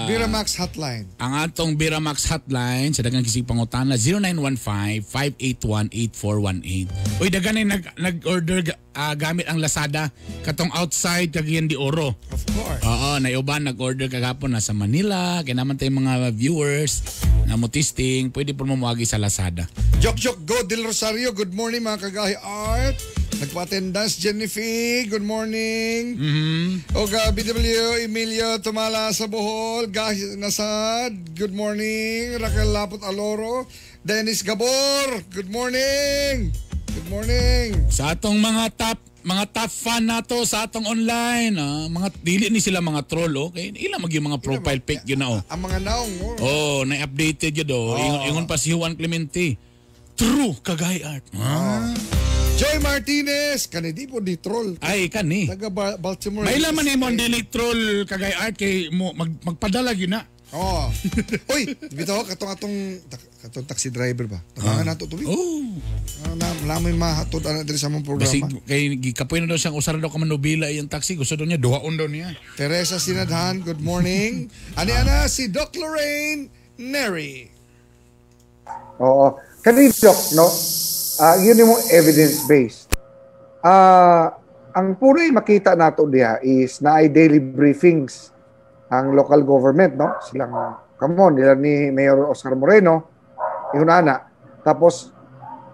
Biramax hotline. Ang atong Biramax hotline sa dagang kisig pangutana 0915-581-8418. Uy, dagan ay nag-order gamit ang Lazada katong outside kagayan di Oro. Of course. Oo, naiuban nag-order kagapon na sa Manila, kay naman tayong mga viewers na mo testing, pwede po mo muagi sa Lazada. Jok Go Del Rosario, good morning mga kagahi art. Nagpa-attendance Jennifer, good morning. Oga BW Emilio Tumala sa Bohol, Gahi Nasad, good morning. Raquel Lapot Aloro, Dennis Gabor, good morning. Good morning. Sa atong mga top fan nato sa atong online, mga dili ni sila mga troll, okay? Ilang mag yung mga profile pic yun na Ang mga naong. na-updated yun Ingon pa si Juan Clemente. True kagay art. Joy Martinez, kanidi po di troll. Ay, kani. Taga Baltimore. May laman ni mo dili troll kagay art kay mo magpadalag yun na. Uy, bitaw katong taxi driver ba? Tabangan nato tubi. Lamoy mahatod ana diri sa mong programa. Basig kay gikapoy na daw siyang usara daw ka manubila iyang taxi, gusto daw niya duhaon daw niya. Teresa Sinadhan, good morning. Ani si Doc Lorraine Neri. Oo. Kani Doc, no? Yun yung evidence-based. Ang puro makita nato diha is na ay daily briefings ang local government, no? Silang, nila ni Mayor Oscar Moreno, ihunana. Tapos,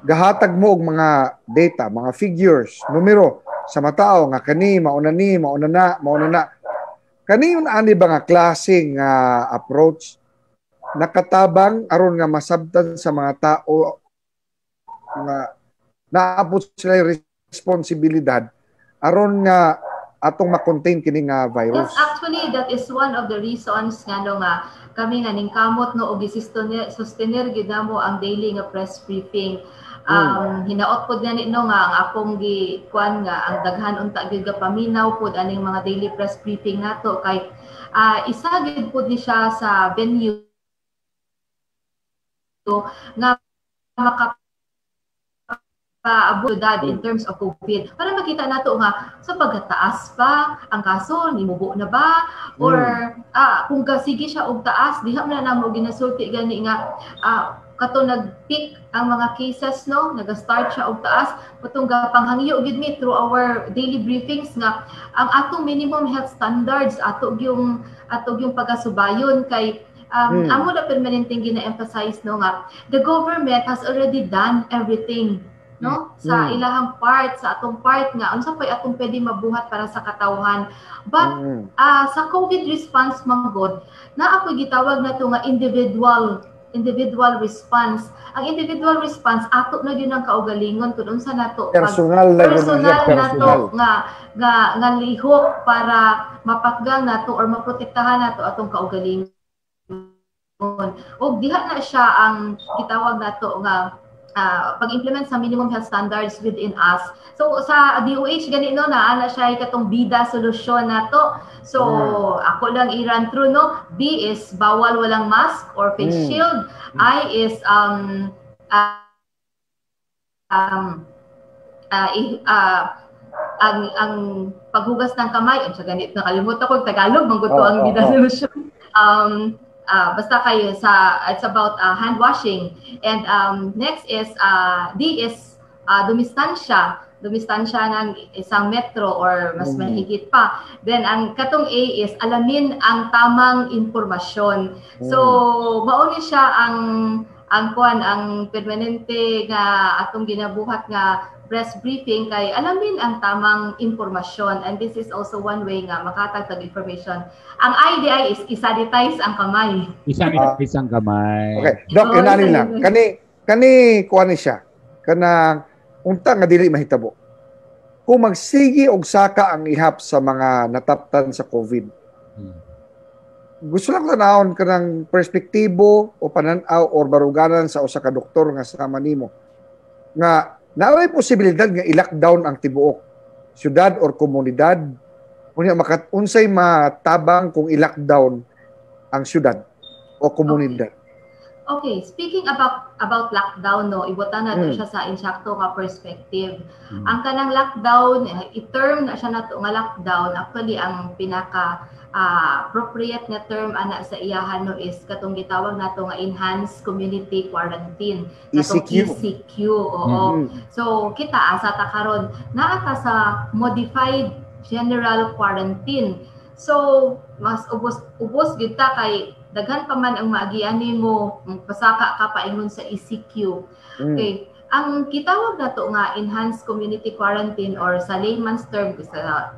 gahatag mo og mga data, mga figures, numero, sa matao, nga kani, mauna na. Kani yun ani ba nga klaseng approach, nakatabang aron nga masabtan sa mga tao nga naabot sila yung responsibilidad aron nga atong ma-contain kini nga virus. Yes, actually that is one of the reasons nga kami nga ningkamot no og sustainer gid namo ang daily nga press briefing. Hinaot pod gani no nga ang akong gikuan nga ang daghan unta gyud ka paminaw pod aning mga daily press briefing nato kay isa gyud pod ni siya sa venue nga abudad in terms of COVID. Para makita nato nga sa pagtaas pa ang kaso, nimubo na ba? Or kung sige siya og taas, diha man na mo ginasulti gani nga kato nag-peak ang mga cases no, nag-start siya og taas, patong panghangyo gid mi through our daily briefings nga ang atong minimum health standards ato yung pagasubayon kay amo na permanenteng gina-emphasize no nga the government has already done everything no sa ilahang part, sa atong part nga unsa pay atong pwede mabuhat para sa katawhan, but sa COVID response manggod na ako gitawag nato nga individual response. Ang individual response ato na gyud ang kaugalingon kun unsa nato personal nato nga lihok para mapakgang nato or maprotektahan nato atong kaugalingon. Og diha na siya ang gitawag nato nga pag-implement sa minimum health standards within us. So sa DOH gani no na ana siya katong bida solusyon nato. So ako lang i-run through no. B is bawal walang mask or face shield. I is ang paghugas ng kamay. Sa ganit nakalimutan ko Tagalog mangguto ang bida solusyon. Basta kayo it's about hand washing. And next is D is dumistansya ng isang metro or mas mahigit pa. Then ang katong A is alamin ang tamang impormasyon. So mauni siya ang permanente nga atong ginabuhat nga press briefing kay alamin ang tamang impormasyon, and this is also one way nga makatagtag information. Ang IDI is isanitize ang kamay. Isanitize ang kamay. Okay, Doc, inani lang. Kani kuha ni siya. Kanang unta nga dili mahitabo. Kung magsigi og saka ang ihap sa mga nataptan sa COVID. Gusto lang tanawon kanang perspektibo o pananaw or baruganan sa usa ka doktor nga sama nimo. Nga naay posibilidad nga i-lockdown ang tibuok syudad or komunidad. Unya unsay matabang kung i-lockdown ang syudad o komunidad. Okay, speaking about lockdown, no, ibutan na siya sa insakto nga perspective. Ang kanang lockdown, i-term na siya nato nga lockdown. Actually, ang pinaka appropriate nga term ana sa iyahan no is katong gitawag nato nga enhanced community quarantine. Katong ECQ. Oo. So kita asa ta karon naa ta sa modified general quarantine. So mas ubos gyud ta kay daghan pa man ang maagian nimo pasaka ka paingon sa ECQ. Okay, ang kitawag nato nga enhanced community quarantine or sa layman's term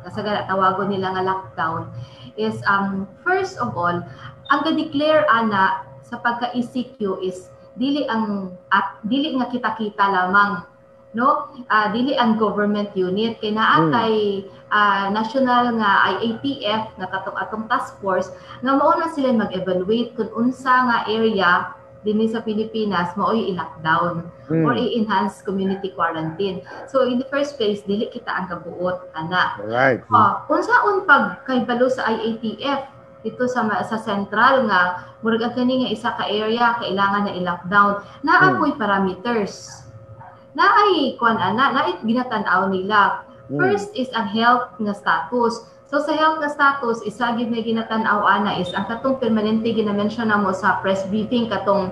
kasagara tawagon nila nga lockdown is first of all ang ga-declare ana sa pagka ECQ is dili nga kita-kita lamang, no? Dili ang government unit kay naa kay national nga IATF nga atong task force nga mao na sila mag-evaluate kung unsa nga area dinhi sa Pilipinas mao'y i-lockdown or i-enhance community quarantine. So in the first place dili kita ang kabuot ana. Right. Unsaon pag kaybalo sa IATF dito sa central nga murag kani nga isa ka area kailangan na i-lockdown naa po'y parameters. Naay naay ginatan-aw nila. First is ang health nga status. So sa health nga status, isa gyud may ginatan-aw ana is ang katong permanente ginamention namo sa press briefing katong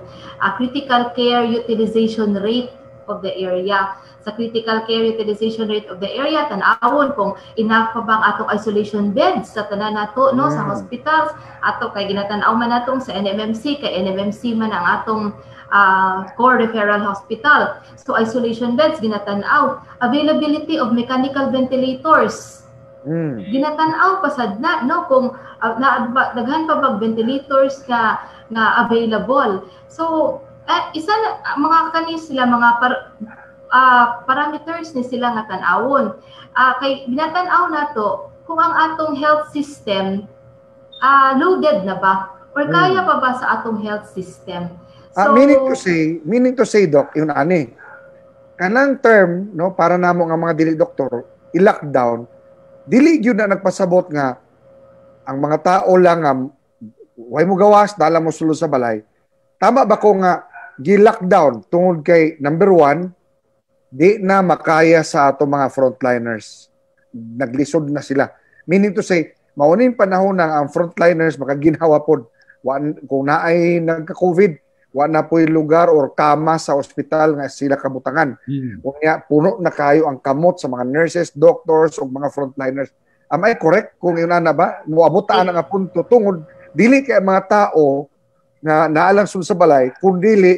critical care utilization rate of the area. Sa critical care utilization rate of the area, tan-awon kung enough pa bang atong isolation beds sa tanan nato no sa hospitals ato kay ginatan-aw man natong sa NMMC kay NMMC man ang atong core referral hospital. So isolation beds ginatan-aw, availability of mechanical ventilators. Ginatan-aw pasad na no kung daghan pa bag ventilators nga available. So isa na mga kanis sila mga parameters ni sila nga tan-awon. Kay ginatan-aw nato kung ang atong health system loaded na ba or kaya pa ba sa atong health system. So, meaning to say Doc, yun ani. Kanang term no para namo nga mga dili doktor, i-lockdown, dili gyud na nagpasabot nga ang mga tao lang nga way mo gawas dala mo sulod sa balay. Tama ba ko nga gi-lockdown tungod kay number 1 di na makaya sa ato mga frontliners. Naglisod na sila. Meaning to say, mauning panahon na ang frontliners makaginhawa pod kung naay nagka-COVID wa na po'y lugar or kama sa ospital nga sila kabutangan. Unya puno na kayo ang kamot sa mga nurses, doctors ug mga frontliners. Am I correct kung yun na ba? Muabutaan nga punto tungod dili kay mga tao nga naalang sul sa balay kun dili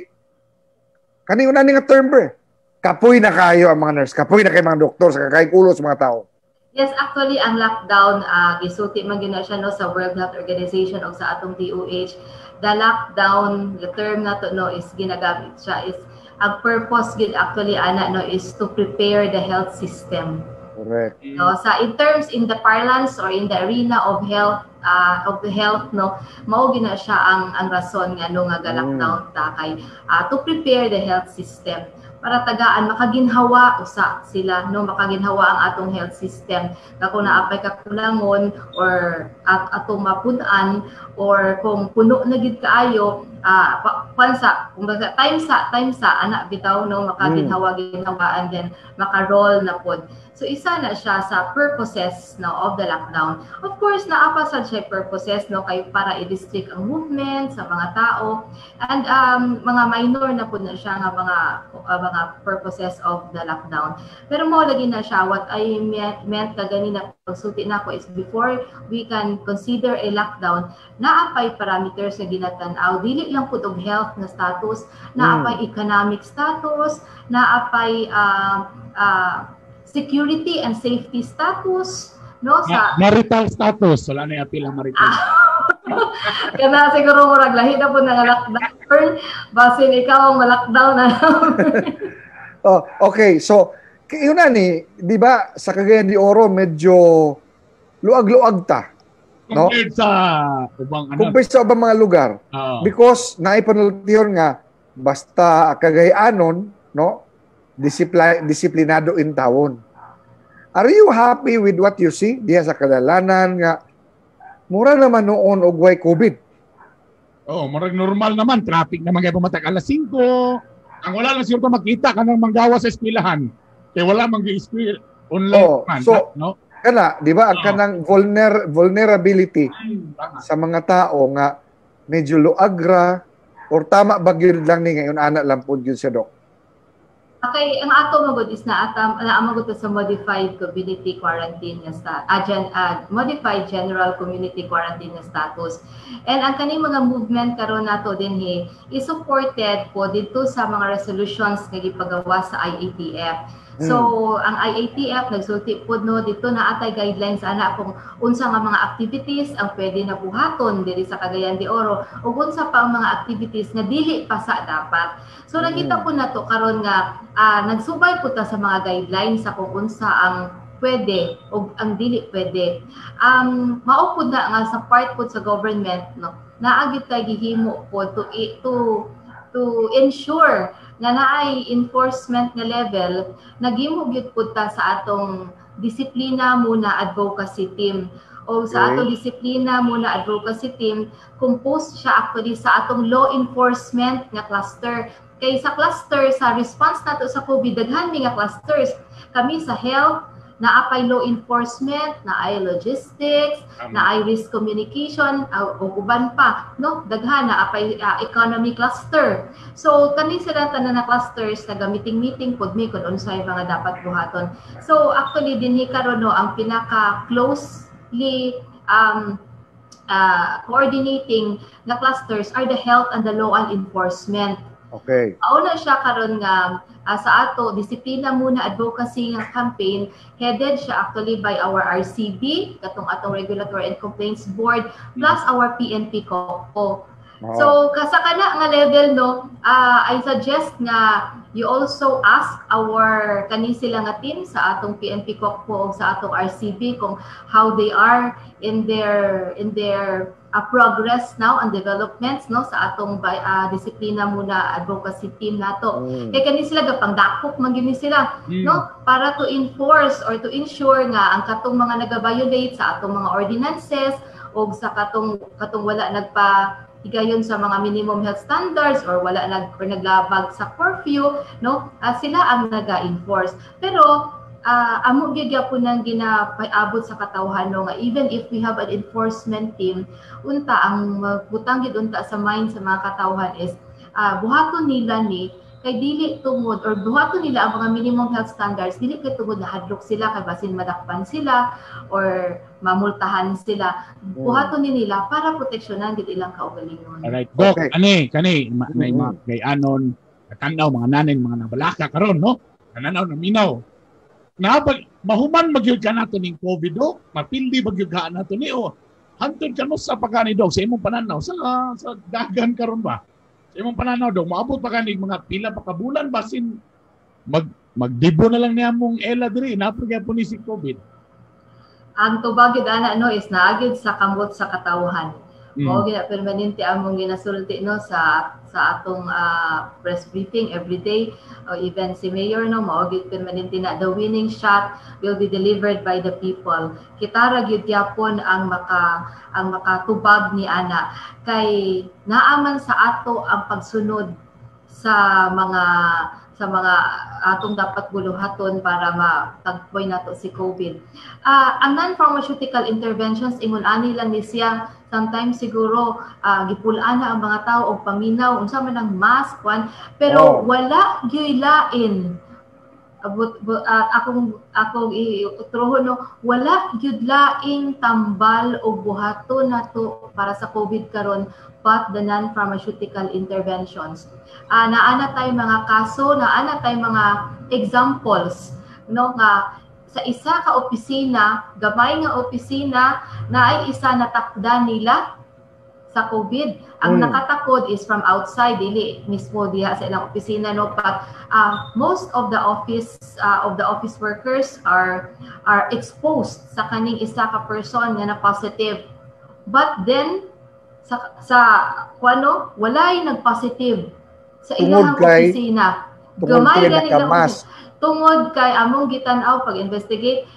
kani una ni nga term kapoy na kayo ang mga nurse, kapoy na kay mga doktor sa kakaig ulo sa mga tao. Yes, actually ang lockdown gisulti man gyud na siya no sa World Health Organization o sa atong DOH. The lockdown, the term na to no is ginagamit siya is ang purpose gid actually ana no is to prepare the health system. Correct. No, sa in the parlance or in the arena of the health no, mao gina siya ang rason nga no nga ga-lockdown ta kay to prepare the health system para tagaan makaginhawa usa sila no makaginhawa ang atong health system kung naapay kakulangon or atong mapun-an or kung puno na gid kaayo time sa ana bitaw no makaginhawa and then maka-roll na pod. So isa na siya sa purposes no of the lockdown. Of course naapa sad siya purposes no kay para i-restrict ang movement sa mga tao and mga minor na pud na siya nga mga purposes of the lockdown. Pero mo lagi na siya what I meant kaganina pagsulti nako is before we can consider a lockdown naapay parameters nga ginatan-aw dili lang pud og health na status, naapay economic status, naapay security and safety status no sa marital status wala na apil ang marital. Kana siguro murag lahi na pud nga lockdown basin ikaw ang ma-lockdown na. Okay, so yun na ni, di ba sa Cagayan de Oro medyo luag-luag ta. No? Compared sa ubang mga lugar. Because naipanultiyon nga basta Cagayanon, no? Disiplinado in taon. Are you happy with what you see diya sa kadalanan nga mura naman noon og way COVID? Marag normal naman. Traffic naman kaya pumatag alas 5. Ang wala lang siguro makita ka ng manggawa sa eskwelahan. Kaya wala mag-i-eskwela online man. So, no? Kana, di ba, ang kanang vulnerability sa mga tao nga medyo luagra or tama ba gyud lang ni ngayon anak lang po yun siya, Dok? Okay, ang ato magud is naamagod sa modified community quarantine modified general community quarantine na status. And ang kaning mga movement karon nato dinhi is supported po dito sa mga resolutions nga gipagawa sa IATF. So, ang IATF nagsulti po dito na atay guidelines ana kung unsa nga mga activities ang pwede na buhaton diri sa Cagayan de Oro ug unsa pa ang mga activities nga dili pa sa dapat. So, nakita po nato karon nga nagsubay po ta sa mga guidelines sa kung unsa ang pwede o ang dili pwede. Mao pud na nga sa part po sa government no, naagid kay gihimo po to ensure nga naay enforcement nga level, naghimo gyud pud ta sa atong disiplina muna advocacy team. O sa atong disiplina muna advocacy team, composed siya actually sa atong law enforcement nga cluster. Kay sa cluster, sa response nato sa COVID, daghan mi nga clusters. Kami sa health, naapay law enforcement, naay logistics, naay risk communication, o uban pa, no? Daghan naapay economy cluster. So kani sila tanan na clusters na meeting pod mi kun unsay mga dapat buhaton. So actually dinhi karon no ang pinaka closely coordinating na clusters are the health and the law enforcement. Okay. Una siya karon nga sa ato disiplina muna advocacy nga campaign, headed siya actually by our RCB, katong atong Regulatory and Complaints Board, plus our PNP COCO. So sa kana nga level no, I suggest nga you also ask our kani sila nga team sa atong PNP COCO o sa atong RCB kung how they are in their progress now and developments no sa atong disiplina muna advocacy team nato. Kay kani sila gapangdakop man gini sila no para to enforce or to ensure nga ang katong mga nagabiolate sa atong mga ordinances o sa katong wala higayon sa mga minimum health standards or wala naglabag sa curfew no sila ang naga-enforce. Pero amo gyud po nang ginapaabot sa katawhan no nga even if we have an enforcement team, unta ang butang gyud unta sa mind sa mga katawhan is buhaton nila ni kay dili tungod or buhaton nila ang mga minimum health standards, dili kay tungod na hadlok sila kay basin madakpan sila or mamultahan sila. Buhaton nila para proteksyonan gid ilang kaugalingon. Alright, Dok, kani kay anon tanaw mga nanay mga nabalaka karon no. Kananaw na minaw. Mahuman magyud ka nato ning COVID Dok, mapildi magyud ka nato ni hantod ka no sa pagani Dok sa imong pananaw sa dagan karon ba? Sa imong pananaw Dok, maabot pa kanig mga pila pa ka bulan basin magdibo na lang niya mong ela diri napagya po ni si COVID. Ang tubag gyud ana no is naagid sa kamot sa katawhan. Mao gyud permanente among ginasulti no sa atong press briefing every day. Even si Mayor no mao gyud permanente na the winning shot will be delivered by the people. Kita ra gyud gyapon ang makatubag ni ana kay naaman sa ato ang pagsunod sa mga atong dapat buluhaton para matagpoy nato si COVID. Ang non-pharmaceutical interventions, ingon ani lang ni siya, sometimes siguro gipulaan na ang mga tao og paminaw, unsa man ang mask, pero wala gyud-lain. Akong iutrohon no, wala gyud-laing tambal og buhaton nato para sa COVID karon but the non-pharmaceutical interventions. Naana tay mga kaso, naana tay mga examples no nga sa isa ka opisina, gamay nga opisina na ay isa natakda nila sa COVID. Ang nakatakod is from outside, dili mismo diha sa ilang opisina no, but most of the office workers are exposed sa kaning isa ka person nga na positive. But then sa walay nagpositive sa ilang opisina. Gamay gani lang tungod kay among gitan-aw pag-investigate,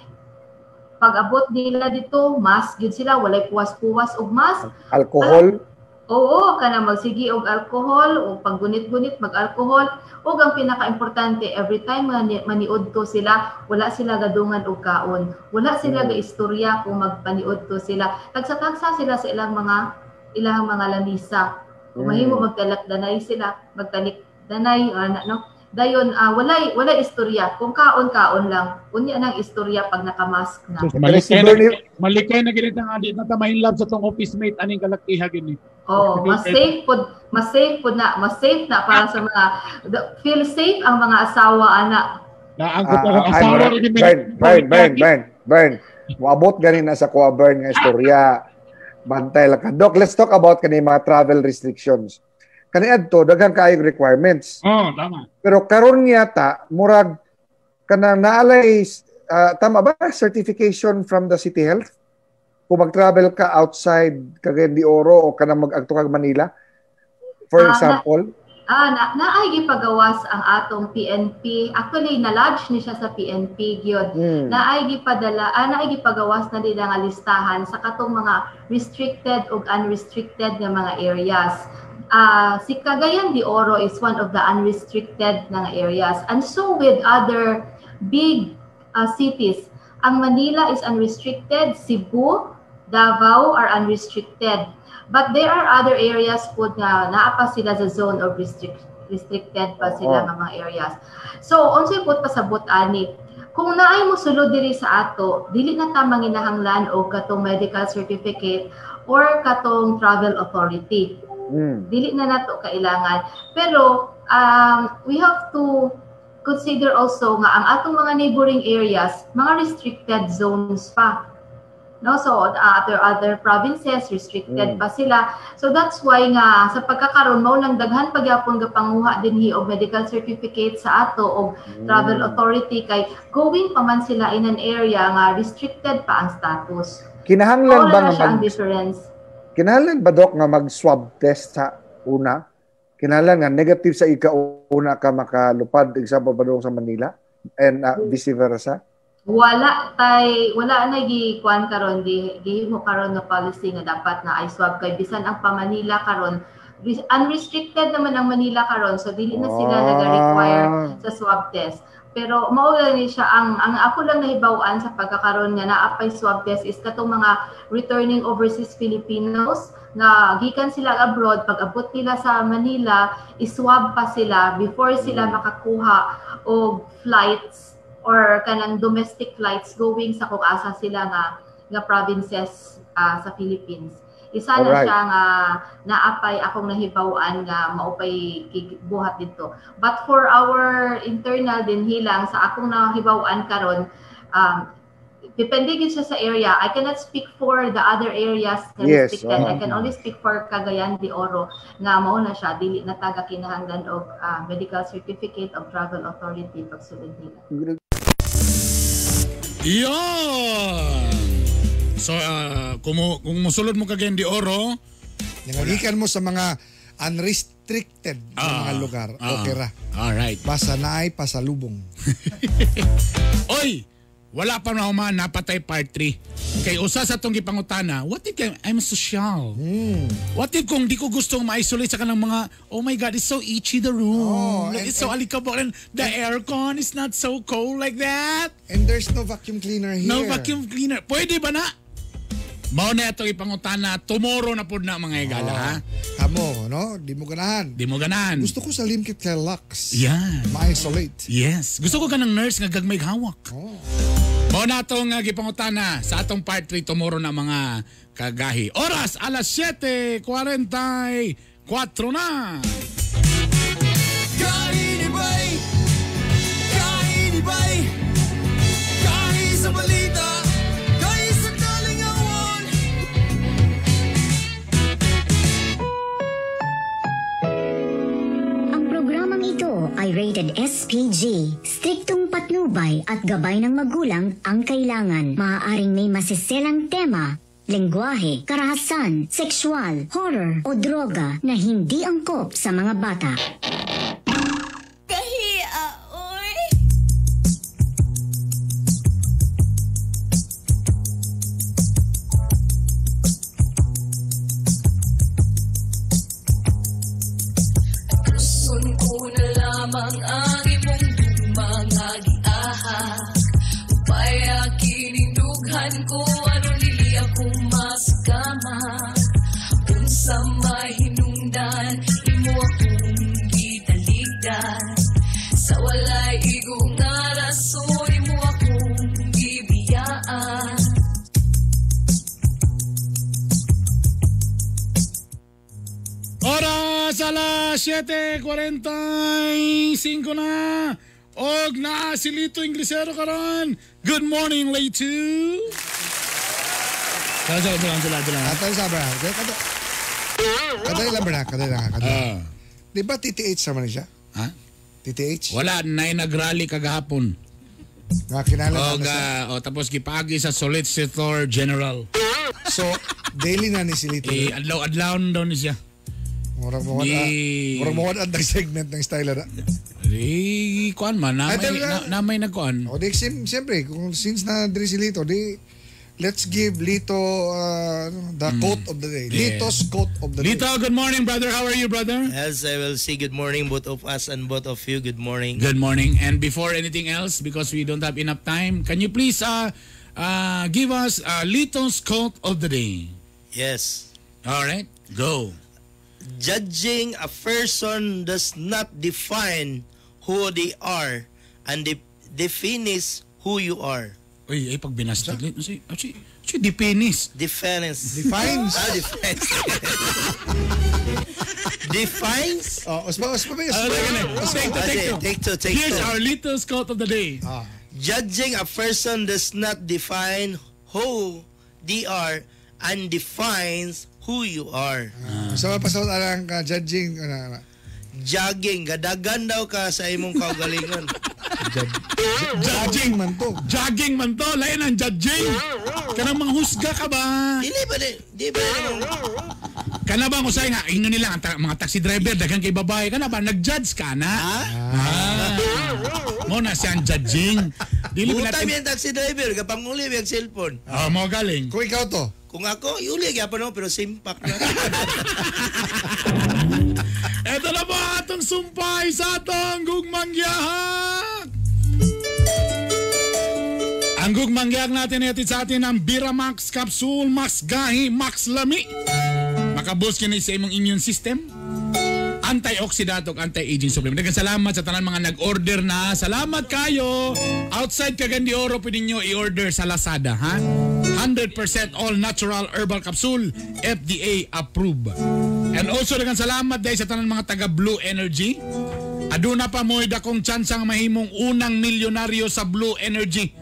pag-abot nila dito, mask gyud sila, walay puwas-puwas og mask. Alcohol. Oo, kana magsigi og alcohol o paggunit-gunit mag-alcohol ug ang pinaka-importante every time maniudto sila, wala sila gadungan og kaon. Wala sila gaistorya kung magpaniudto sila. Tagsa-tagsa sila sa ilang mga lamisa. Kung mahimo magtalak-danay sila, magtalik-danay no. Dayon walay istorya. Kung kaon-kaon lang, unya nang istorya pag naka-mask na. So, malikay na ginit nga di na tamahin love sa tong office mate aning kalakiha gini. Oh, mas safe na para sa mga feel safe ang mga asawa anak. Na ang asawa Bern. Moabot ganin na sa kuha Bern nga istorya. Bantay lang ka. Doc, let's talk about kani mga travel restrictions. Kani adto daghang kaayong requirements. Tama. Pero karon yata murag kanang naalay tama ba certification from the City Health? Kung mag-travel ka outside Cagayan de Oro o kanang mag-agto kag Manila, for example? Naay gipagawas ang atong PNP. Actually, na-lodge ni siya sa PNP gyud. Naay gipagawas na nila nga listahan sa katong mga restricted ug unrestricted nga mga areas. Si Cagayan de Oro is one of the unrestricted nga areas. And so with other big cities, ang Manila is unrestricted, Cebu, Davao are unrestricted. But there are other areas po na naapa sila sa zone of restricted pa sila nga mga areas. So, unsay pud pasabot ani? Kung naay mo sulod diri sa ato, dili na ta manginahanglan og katong medical certificate or katong travel authority. Dili na nato kailangan. Pero we have to consider also nga ang atong mga neighboring areas, mga restricted zones pa. No, so other provinces restricted pa sila. So that's why nga sa pagkakaroon mao nang daghan pagyapon gapanguha dinhi og medical certificate sa ato og travel authority kay going pa man sila in an area nga restricted pa ang status. Kinahanglan ba nga ang difference? Kinahanglan ba Doc nga mag-swab test sa una? Kinahanglan nga negative sa ika-una ka makalupad, example ba doon sa Manila and vice versa? Wala na gikuan karon gihimo karon na policy nga dapat na ay swab kay bisan ang pa-Manila karon unrestricted naman ang Manila karon so dili na sila naga-require sa swab test. Pero mao ni siya ang ako lang nahibaw-an sa pagkakaroon nga naapay swab test is katong mga returning overseas Filipinos na gikan sila abroad pag abot nila sa Manila iswab pa sila before sila makakuha og flights or kanang domestic flights going sa kung asa sila nga provinces sa Philippines. Isa na siya nga naapay akong nahibaw-an nga maupay buhat dito. But for our internal din hilang sa akong nahibaw-an karon, depende gid siya sa area. I cannot speak for the other areas na restricted. I can only speak for Cagayan de Oro nga mao na siya dili na taga kinahanglan og medical certificate of travel authority pagsulod nila. Yon. So, kung musulod mo Cagayan de Oro, nanganikan mo sa mga unrestricted na mga lugar, okay ra. Alright. Basta naay pasalubong. Oy! Wala pa na human, napatay part 3. Kay usa sa itong gipangutana, what if I'm social? What if kung di ko gustong ma-isolate sa kanang mga, oh my God, it's so itchy the room. It's so alikabok and the aircon is not so cold like that. And there's no vacuum cleaner here. No vacuum cleaner. Pwede ba na? Mao na itong ipangutana, tomorrow na po na mga igala, ha? Kamo, no? Di mo ganahan. Di mo ganahan. Gusto ko sa Limkit kay Lux. Yan. Ma-isolate. Yes. Gusto ko ka ng nurse nga gagmay hawak. Mao na itong gipangutana sa atong part 3 tomorrow na mga kagahi. Oras, alas 7:44 na. Kainibay! Kainibay! Kahi sa balita! Kahi sa kalingawan! Ang programang ito ay rated SPG. Striktong patnubay at gabay ng magulang ang kailangan. Maaaring may masiselang tema, lengguwahe, karahasan, sexual, horror o droga na hindi angkop sa mga bata. lamang ang imong mga giahak. Upaya kinindughan ko ano nili ako mas kama. Unsa may hinungdan imo akong gitaligdan. Sa walay igo nga rason imo akong gibiyaan. Oras alas 7:45 na. Og na si Lito Inglesero karon. Good morning, Lito. Kaso lang. Atay sa bra. Kaday lang bra, kaday lang. Di ba TTH naman siya? Ha? TTH? Wala, na nag-rally kagahapon. Nakakilala na siya. Tapos gipagi sa Solicitor General. So, daily na ni si Lito. Adlaw daw ni siya. Murag mawad ang segment ng style na. Kuan man, namay nagkuan. O di, siyempre, since na diri si Lito, di, let's give Lito the quote of the day. Yeah. Lito's quote of the day. Lito, good morning, brother. How are you, brother? As I will say good morning, both of us and both of you. Good morning. Good morning. And before anything else, because we don't have enough time, can you please give us Lito's quote of the day? Yes. All right, go. Judging a person does not define who they are and defines who you are. Uy, pag binastag. Defines. Defines. Defines? Defines. Defines? Take two. Here's our Lito's quote of the day. Judging a person does not define who they are and defines who you are. So, pasawat alang judging. Jogging. Gadagan daw ka sa imong kaugalingon. Jogging man to. Jogging man to. Lain ang judging. Kanang manghusga ka ba? Di ba? Kana ba usay nga ino nila mga taxi driver daghang kay babae kana ba nag-judge ka na? Mo na siyang judging. Dili ba natin yung taxi driver kapag uli yung cellphone. Mo galing. Kung ikaw to. Kung ako, iuli gyapon no pero simpak na. Ito na po atong sumpay sa atong gugmanggiyahak. Ang gugmanggiyahak natin ihatid sa atin ang Biramax Capsule Max Gahi Max Lami. Makaboost kini sa imong immune system. Antioxidant ug anti-aging supplement. Daghang salamat sa tanan mga nag-order na. Salamat kayo. Outside Cagayan de Oro pwede nyo i-order sa Lazada, ha? 100% all natural herbal capsule, FDA approved. And also daghang salamat dahil sa tanan mga taga Blue Energy. Aduna pa mo'y dakong tsansang mahimong unang milyonaryo sa Blue Energy.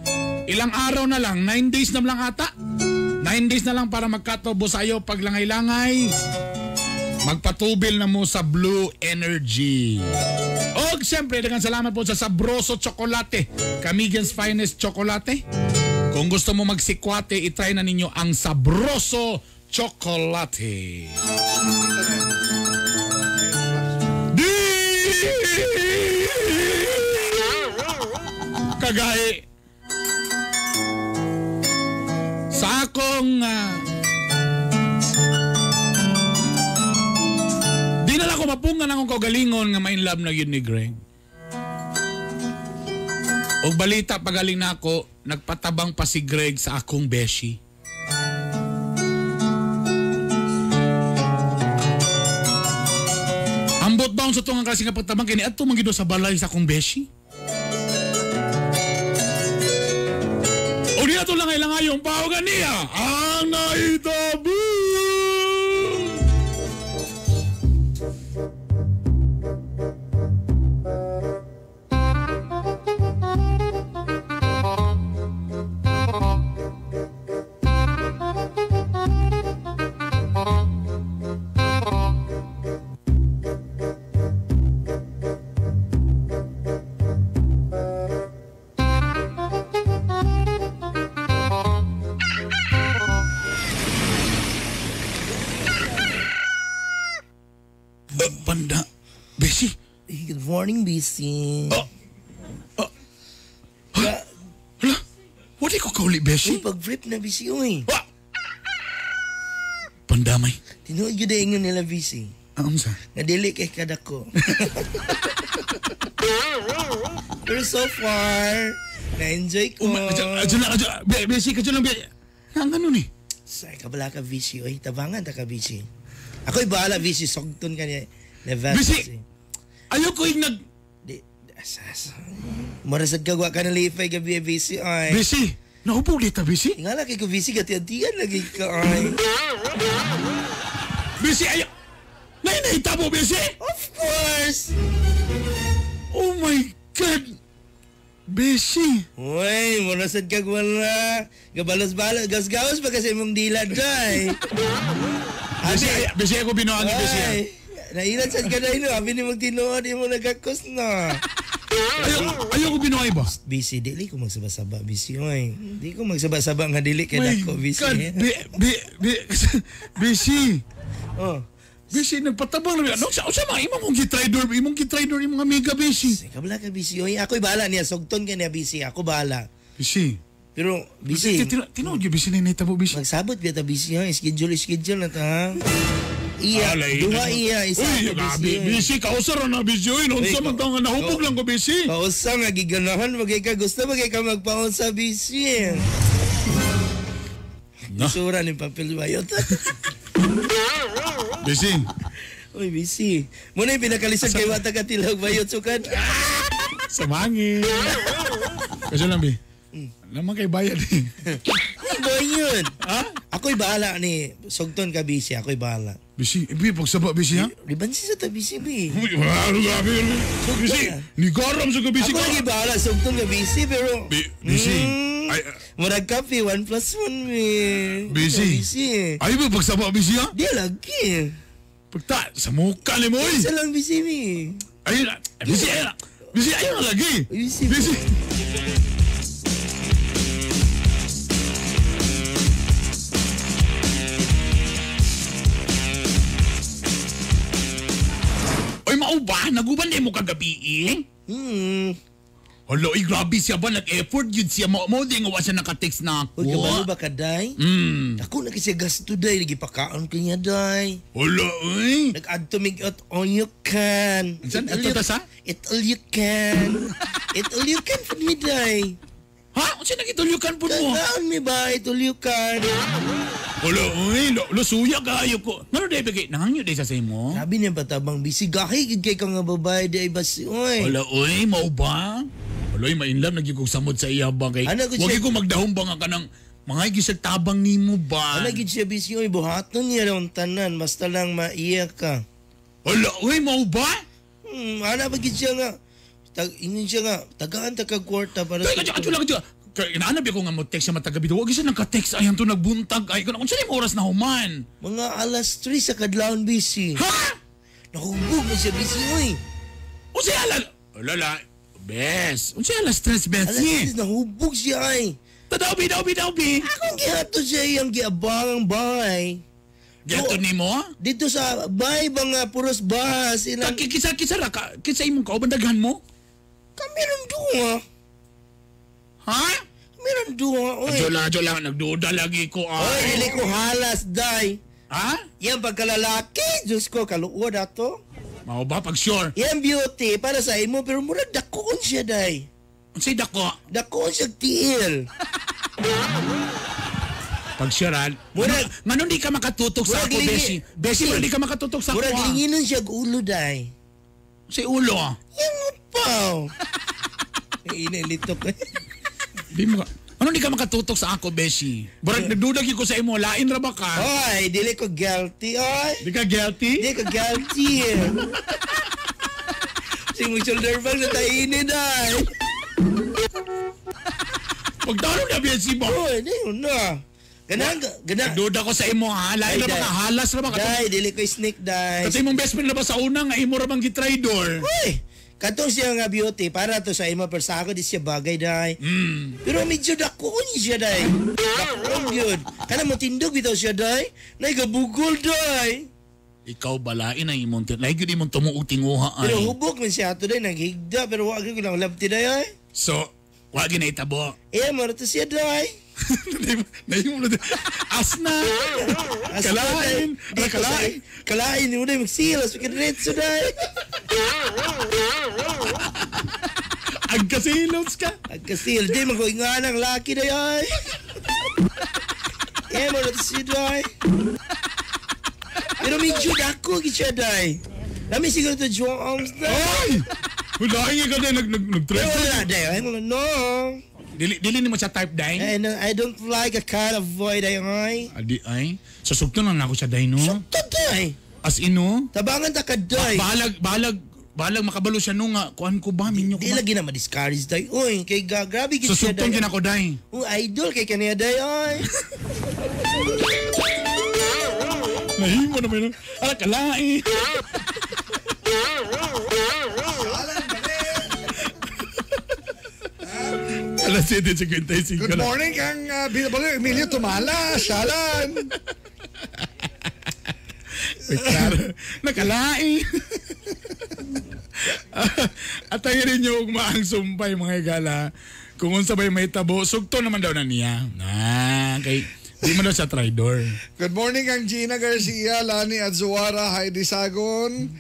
Ilang araw na lang, 9 days na lang ata. 9 days na lang para magkatobo sa'yo paglangay-langay. Magpatubil na mo sa Blue Energy. O siyempre, daghang salamat po sa Sabroso Chocolate, Camigan's Finest Chocolate. Kung gusto mo magsikwate, itry na ninyo ang Sabroso Chocolate. Kagahi sa akong di na lang ako mapungan akong kaugalingon nga main love na yun ni Greg. Og balita pagaling na ako, nagpatabang pa si Greg sa akong beshi. Ambot baon sa tungang kasi nga pagtabang kini adto man gid sa balay sa akong beshi. O di ato lang yung pahugan niya ang naitabu. Panda, Besi. Good morning, Besi. Hala, wala ko kauli, Besi. Pag-flip na, Besi, uy. Pandamay. Tinuod yun na ingon nila, Besi. Ang sa? Nadili kay kadako. Pero so far, na-enjoy ko. Besi ka dyan lang. Ang ano ni? Say, kabala ka, Vici. Oy, tabangan ta ka, Vici. Ako'y bahala, Vici. Sogton ka niya. Bisi, ayoko yung nag... Marasad ka, ka na lipay gabi, Vici. Ay. Bisi, naubog dito, Bisi. Nga laki ko, Vici, gati-atian lagi ka. Ay. Bisi, ayaw. Nainahita mo, Bisi? Of course. Oh my God. Bisi. Uy, marasad ka wala. Gabalos-balos, gas-gawas pa kasi mong dila, day. Bisi ako binuang ni Bisi. Nailan sad ka na ino, abi ni magtinuod, di mo nagakos na. Ayaw ko binuang ba? Bisi, dili ko magsaba-saba, Bisi. Oy, di ko magsaba-saba nga dili kay dako, Bisi. Bisi. Oh. Bisi, nagpatabang na. Ano sa mga imong gitraidor, imong amiga, Bisi. Kabala ka, Bisi. Oy, ako'y bahala niya. Sugton ka niya, Bisi. Ako bahala. Bisi. Pero, Bisi. Tinood yung Bisi na initabo, Bisi. Magsabot biya ta, Bisi. Schedule na ta, ha? Iya, duha iya, isa ko, Bisi. Bisi, kausar na, Bisi. Uy, noon sa mga nahubog lang ko, Bisi. Kausar, nga giganahan. Magay ka, gusto magay ka magpaunsa, Bisi. Isura ni papel bayot. Bisi. Uy, Bisi. Muna yung pinakalisan kay Wata Katilag bayot sukan. Samangin. Kasi lang, Bi. Naman kay bayad eh. Bayad. Ha? Ako'y bahala ni Sugton ka, Bisi. Ako'y bahala. Bisi, pagsaba, Bisi, ha? Libansi sa ta, Bisi, Bi. Grabe. Bisi, nigaram sa ka, Bisi. Ako lagi bahala, Sugton ka, Bisi, pero... Bisi. Murag kape, 1+1, Bi. Bisi. Ay ba pagsaba, Bisi, ha? Di lagi. Pagta, sa mukha ni mo, eh. Isa lang, Bisi, Bi. Ayun na. Bisi, ayun na lagi. Bisi. Oy, mao ba? Naguban din mo kagabi, eh? Hala, grabe siya ba? Nag-effort yun siya. Mo din nga siya naka-text na ako. Uy, kabalo ba ka, Day? Ako na kasi gasto, Day. Lagi pakaon ka niya, Day. Hala, uy. Nag-add to make it all you can. Saan? Ito ta sa? It all you can. It all you can for me, Day. Ha? Saan nag-itulyukan po mo? Kailangan mi ba? Itulyukan. Hala, uy. Lusuya kayo ko. Ano, Day, bagay? Nangangyo, Day, sa mo? Sabi niya patabang Bisi. Gahigid kay ka nga babae, Day, basi, uy. Hala, uy. Mau ba? Aloy, mainlam, nagigong samod sa iya ba kay... Huwag ko magdahong ba nga ka ng mga igisag tabang ni mo ba? Nagigid siya, Bisi, uy, buhaton niya raw tanan, basta lang maiyak ka. Hala, uy, mau ba? Bagid siya nga. Ingin siya nga, tagaan ta kag kwarta para sa... Inaanap ko nga mo text siya matagabi daw. Huwag siya nagka-text. Ayan to nagbuntag. Ay, kung saan yung oras na human? Mga alas 3 sa kadlawon, Bisi. Ha? Nakubog na siya, Bisi, uy. O siya alala. Bes. O siya alas 3, Bes. Alas 3, nahubog siya, ay. Tadawbi. Akong gihato siya yung giabangang bahay. Gihato ni mo? Dito sa bahay mga puros bahas. Kisa imong kaubandaghan mo? Meron duha. Ha? Meron duha, oy. Jola, nagduda lagi ko, ay. Oy, dili ko halas, Day. Ha? Yan pagkalalaki, Diyos ko, kaluod ato. Mao ba pag sure? Yan beauty, para sa imo, pero murag dakoon siya, Day. Unsay dako? Dakoon siya tiil. Pag surean, ngano di ka makatutok sa ako, Besi? Besi, di ka makatutok sa ako. Murag linginon siya ulo, Day. Si ulo? Yung upaw. Inilitok. Di mo ano di ka makatutok sa ako, Beshi? Barang nagdudag ko sa imo, lain ra ba ka? Oy, dili ko guilty, oy. Di ka guilty? Di ko guilty. Sing shoulder bag na tainin, ay. Pagdalo na, Beshi mo. Oy, di yun na. Ganang. Nagduda ko sa imo, ha? Lain ra ba ka? Halas ra ba ka? Day, dili ko snake, Day. Kasi imong best friend na ba sa una nga imo ra bang gitraidor? Uy! Katong siya nga beauty, para to sa imo, pero sa ako di siya bagay, Day. Pero medyo dakoon siya, Day. Dakoon yun. Kana mo tindog bitaw siya, Day. Naigabugol, Day. Ikaw balain ang imong lagi di mong tumuutinguha ay. Pero hubog man siya ato, Day. Naghigda, pero wag ko lang labti, Day, ay. So, wag na itabo. Mo to siya, Day. Nahimo na. Asna. Kalain. Kalain mo na magsilas. Magkidiretso na. Agkasilos ka. Agkasil. Di magkuhingaan ang laki na yan. Mo na siya day. Pero medyo dako siya day. Dami siguro ito Jones day. Ay! Hulahin ka din. Nag-trend. Wala day. Ay mo no. Dili ni mo siya type day? I don't like a kind of boy day ay. Adi ay? Susugto lang ako siya day no? Sugto day. As ino? Tabangan ta ka day. Bahalag makabalo siya nung kuan ko ba minyo ko. Di lagi na ma-discourage day. Uy, kay grabe gid siya day. Susugtong gina ko day. Idol kay kaniya day ay. Nahimo naman yun. Ala kalai. Alas 7:55. Good morning kang Binabalo Emilio Tumala. Shalan. Nakalai. At tayo rin yung maang sumpay mga igala. Kung unsa ba'y may tabo, sugto naman daw na niya. Kay di mo daw sa traidor. Good morning kang Gina Garcia, Lani Adzuara, Heidi Sagon,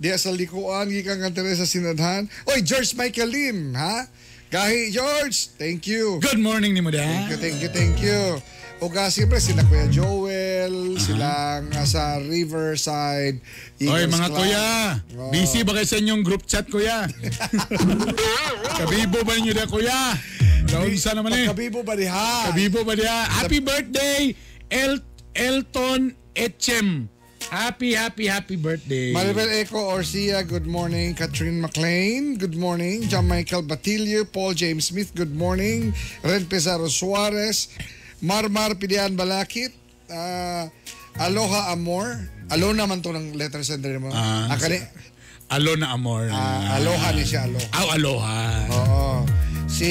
Dia Salikuan, Gikang Teresa Sinadhan. Oy, George Michael Lim, ha? Gahi, George, thank you. Good morning ni mo da. Thank you. O siyempre sila Kuya Joel, silang sa Riverside Oy, Eagles mga Club. kuya, busy ba kayo sa inyong group chat, kuya? Kabibo ba ninyo da, kuya? Naunsa naman eh. Kabibo ba diha? Kabibo ba diha? Happy birthday, Elton Etchem. Happy birthday. Maribel Eco Orsia, good morning. Catherine McLean, good morning. John Michael Batilio, Paul James Smith, good morning. Ren Pizarro Suarez, Marmar Pidian Balakit, Aloha Amor. Alona man to ng letter sender mo. Alona Amor. Aloha ni siya, Aloha. Aloha. Oo. Si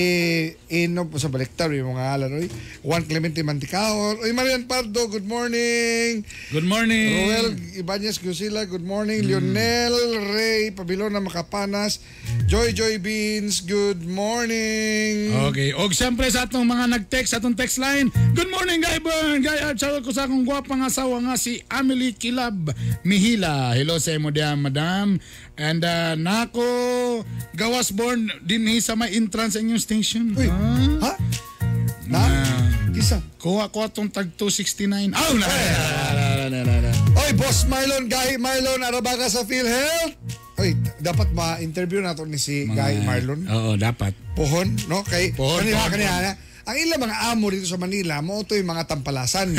Ino po sa baliktar yung mga alan. Juan Clemente Manticaor. Oy, Marian Pardo, good morning. Good morning. Roel Ibanez Gusila, good morning. Lionel Ray Pabilona Makapanas. Joy Beans, good morning. Okay. O siyempre sa atong mga nag-text, atong text line. Good morning, Guy Bern. Guy, shout ko sa akong gwapang asawa nga si Amelie Kilab Mihila. Hello sa imo diyan, madam. And nako gawas born din sa may entrance sa inyong station. Uy, ha? Kisa? Kuha tong tag 269. Oh, na. Oy, Boss Marlon, Guy Marlon, Arabaga sa PhilHealth. Oy, dapat ma-interview nato ni si Guy Marlon. Oo, dapat. Pohon, no? Kay kanina. Ang ilang mga amo dito sa Manila, mo ito yung mga tampalasan.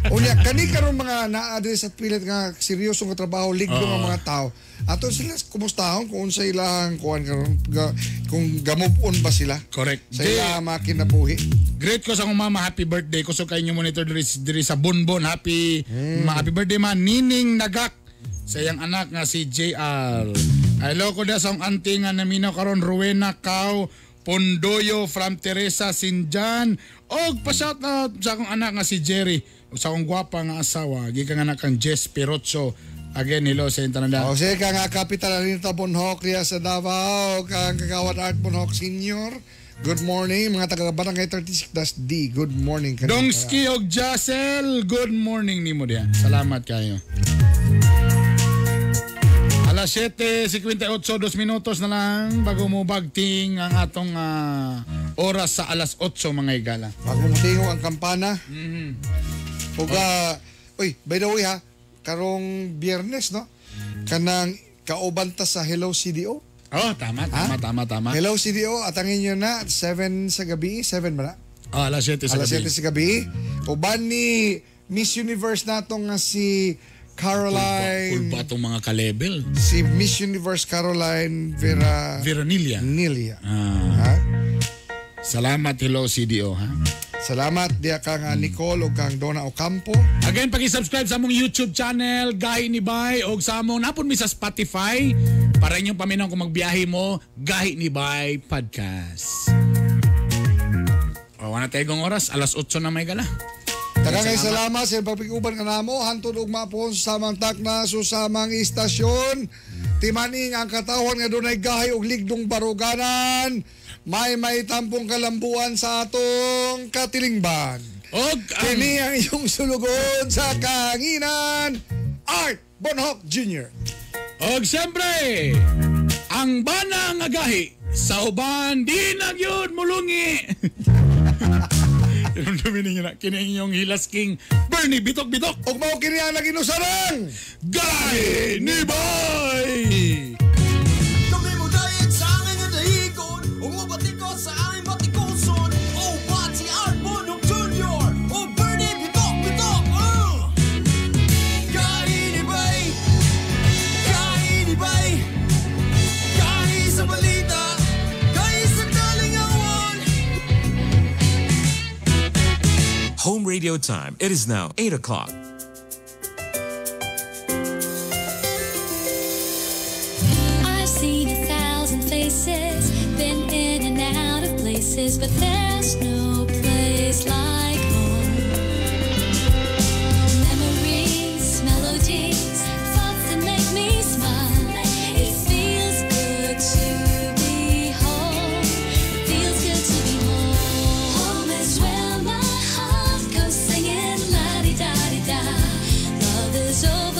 Unya, kani karon mga na-address at pilit nga seryosong trabaho, ligdo ng mga tao. Ato sila kumustahon kung sa ilang kuan karon kung gamupon ba sila. Correct. Sa ilang makinabuhi. Great ko sa akong mama, happy birthday ko so kay inyo monitor diri sa Bonbon. Happy birthday man Nining Nagak sa iyang anak nga si JR. Hello ko da sa akong auntie nga naminaw karon Rowena Cao Pondoyo from Teresa Sinjan. Og pa-shout out sa akong anak nga si Jerry sa akong gwapa nga asawa gikan anak kang Jess Perotso. Again, hello sa Intananda. O siya ka nga kapital Anita Bonhoc riya sa Davao, kang Kagawad Art Bonhoc Senior. Good morning mga taga-Barangay 36-D. Good morning. Dongski og Jacel, good morning nimo diha. Salamat kayo. Alas 7:58, 2 minutos na lang bago mo bagting ang atong oras sa alas 8 mga igala. Bago mo tingo ang kampana. Uy, by the way ha, karong Biyernes no? Kanang kaubanta sa Hello CDO. Oh, tama. Hello CDO, atangin nyo na 7 sa gabi, 7 ba na? Oh, alas 7 sa gabi. Alas 7 sa gabi. Uban ni Miss Universe natong nga si Caroline. Ulba itong mga ka-level. Si Miss Universe Caroline Veronilla. Salamat, Hello CDO, ha? Salamat diya kang Nicole o kang Donna Ocampo. Again, pag-subscribe sa among YouTube channel, Gahi ni Bay, o sa among napon mi sa Spotify para inyong paminaw kung magbiyahe mo, Gahi ni Bay Podcast. O, wala tayong oras, alas 8 na may gala. Tagangay salamat sa pagpikuban ka namo, hantod og mapon sa samang takna, susamang istasyon. Timaning ang katawan nga dunay gahi og ligdong baruganan. May tampong kalambuan sa atong katilingban. Og kini ang iyong sulugon sa kahanginan, Art Bonhoc Jr. Og siyempre, ang bana nga gahi sa uban di na gyud mulungi. Dumining na kini inyong Hilas King Bernie Bitok-Bitok. Og mao kini ang naginusarang Gahi ni Boy. Kami mo dahil sa akin ang dahigon, umabati ko sa aking batikuson. Oh, Bati Art Bonhoc Jr. Oh, Bernie Bitok-Bitok. Gahi ni Bay, gahi ni Bay, gahi sa balita, gahi sa kalingawan. Home radio time. It is now 8 o'clock. I've seen 1,000 faces, been in and out of places, but there's no place like home. Memories, melodies, thoughts that make me smile. It feels good to be home. It feels good to be home. Home is where my heart goes singing la-di-da-di-da. Love is over.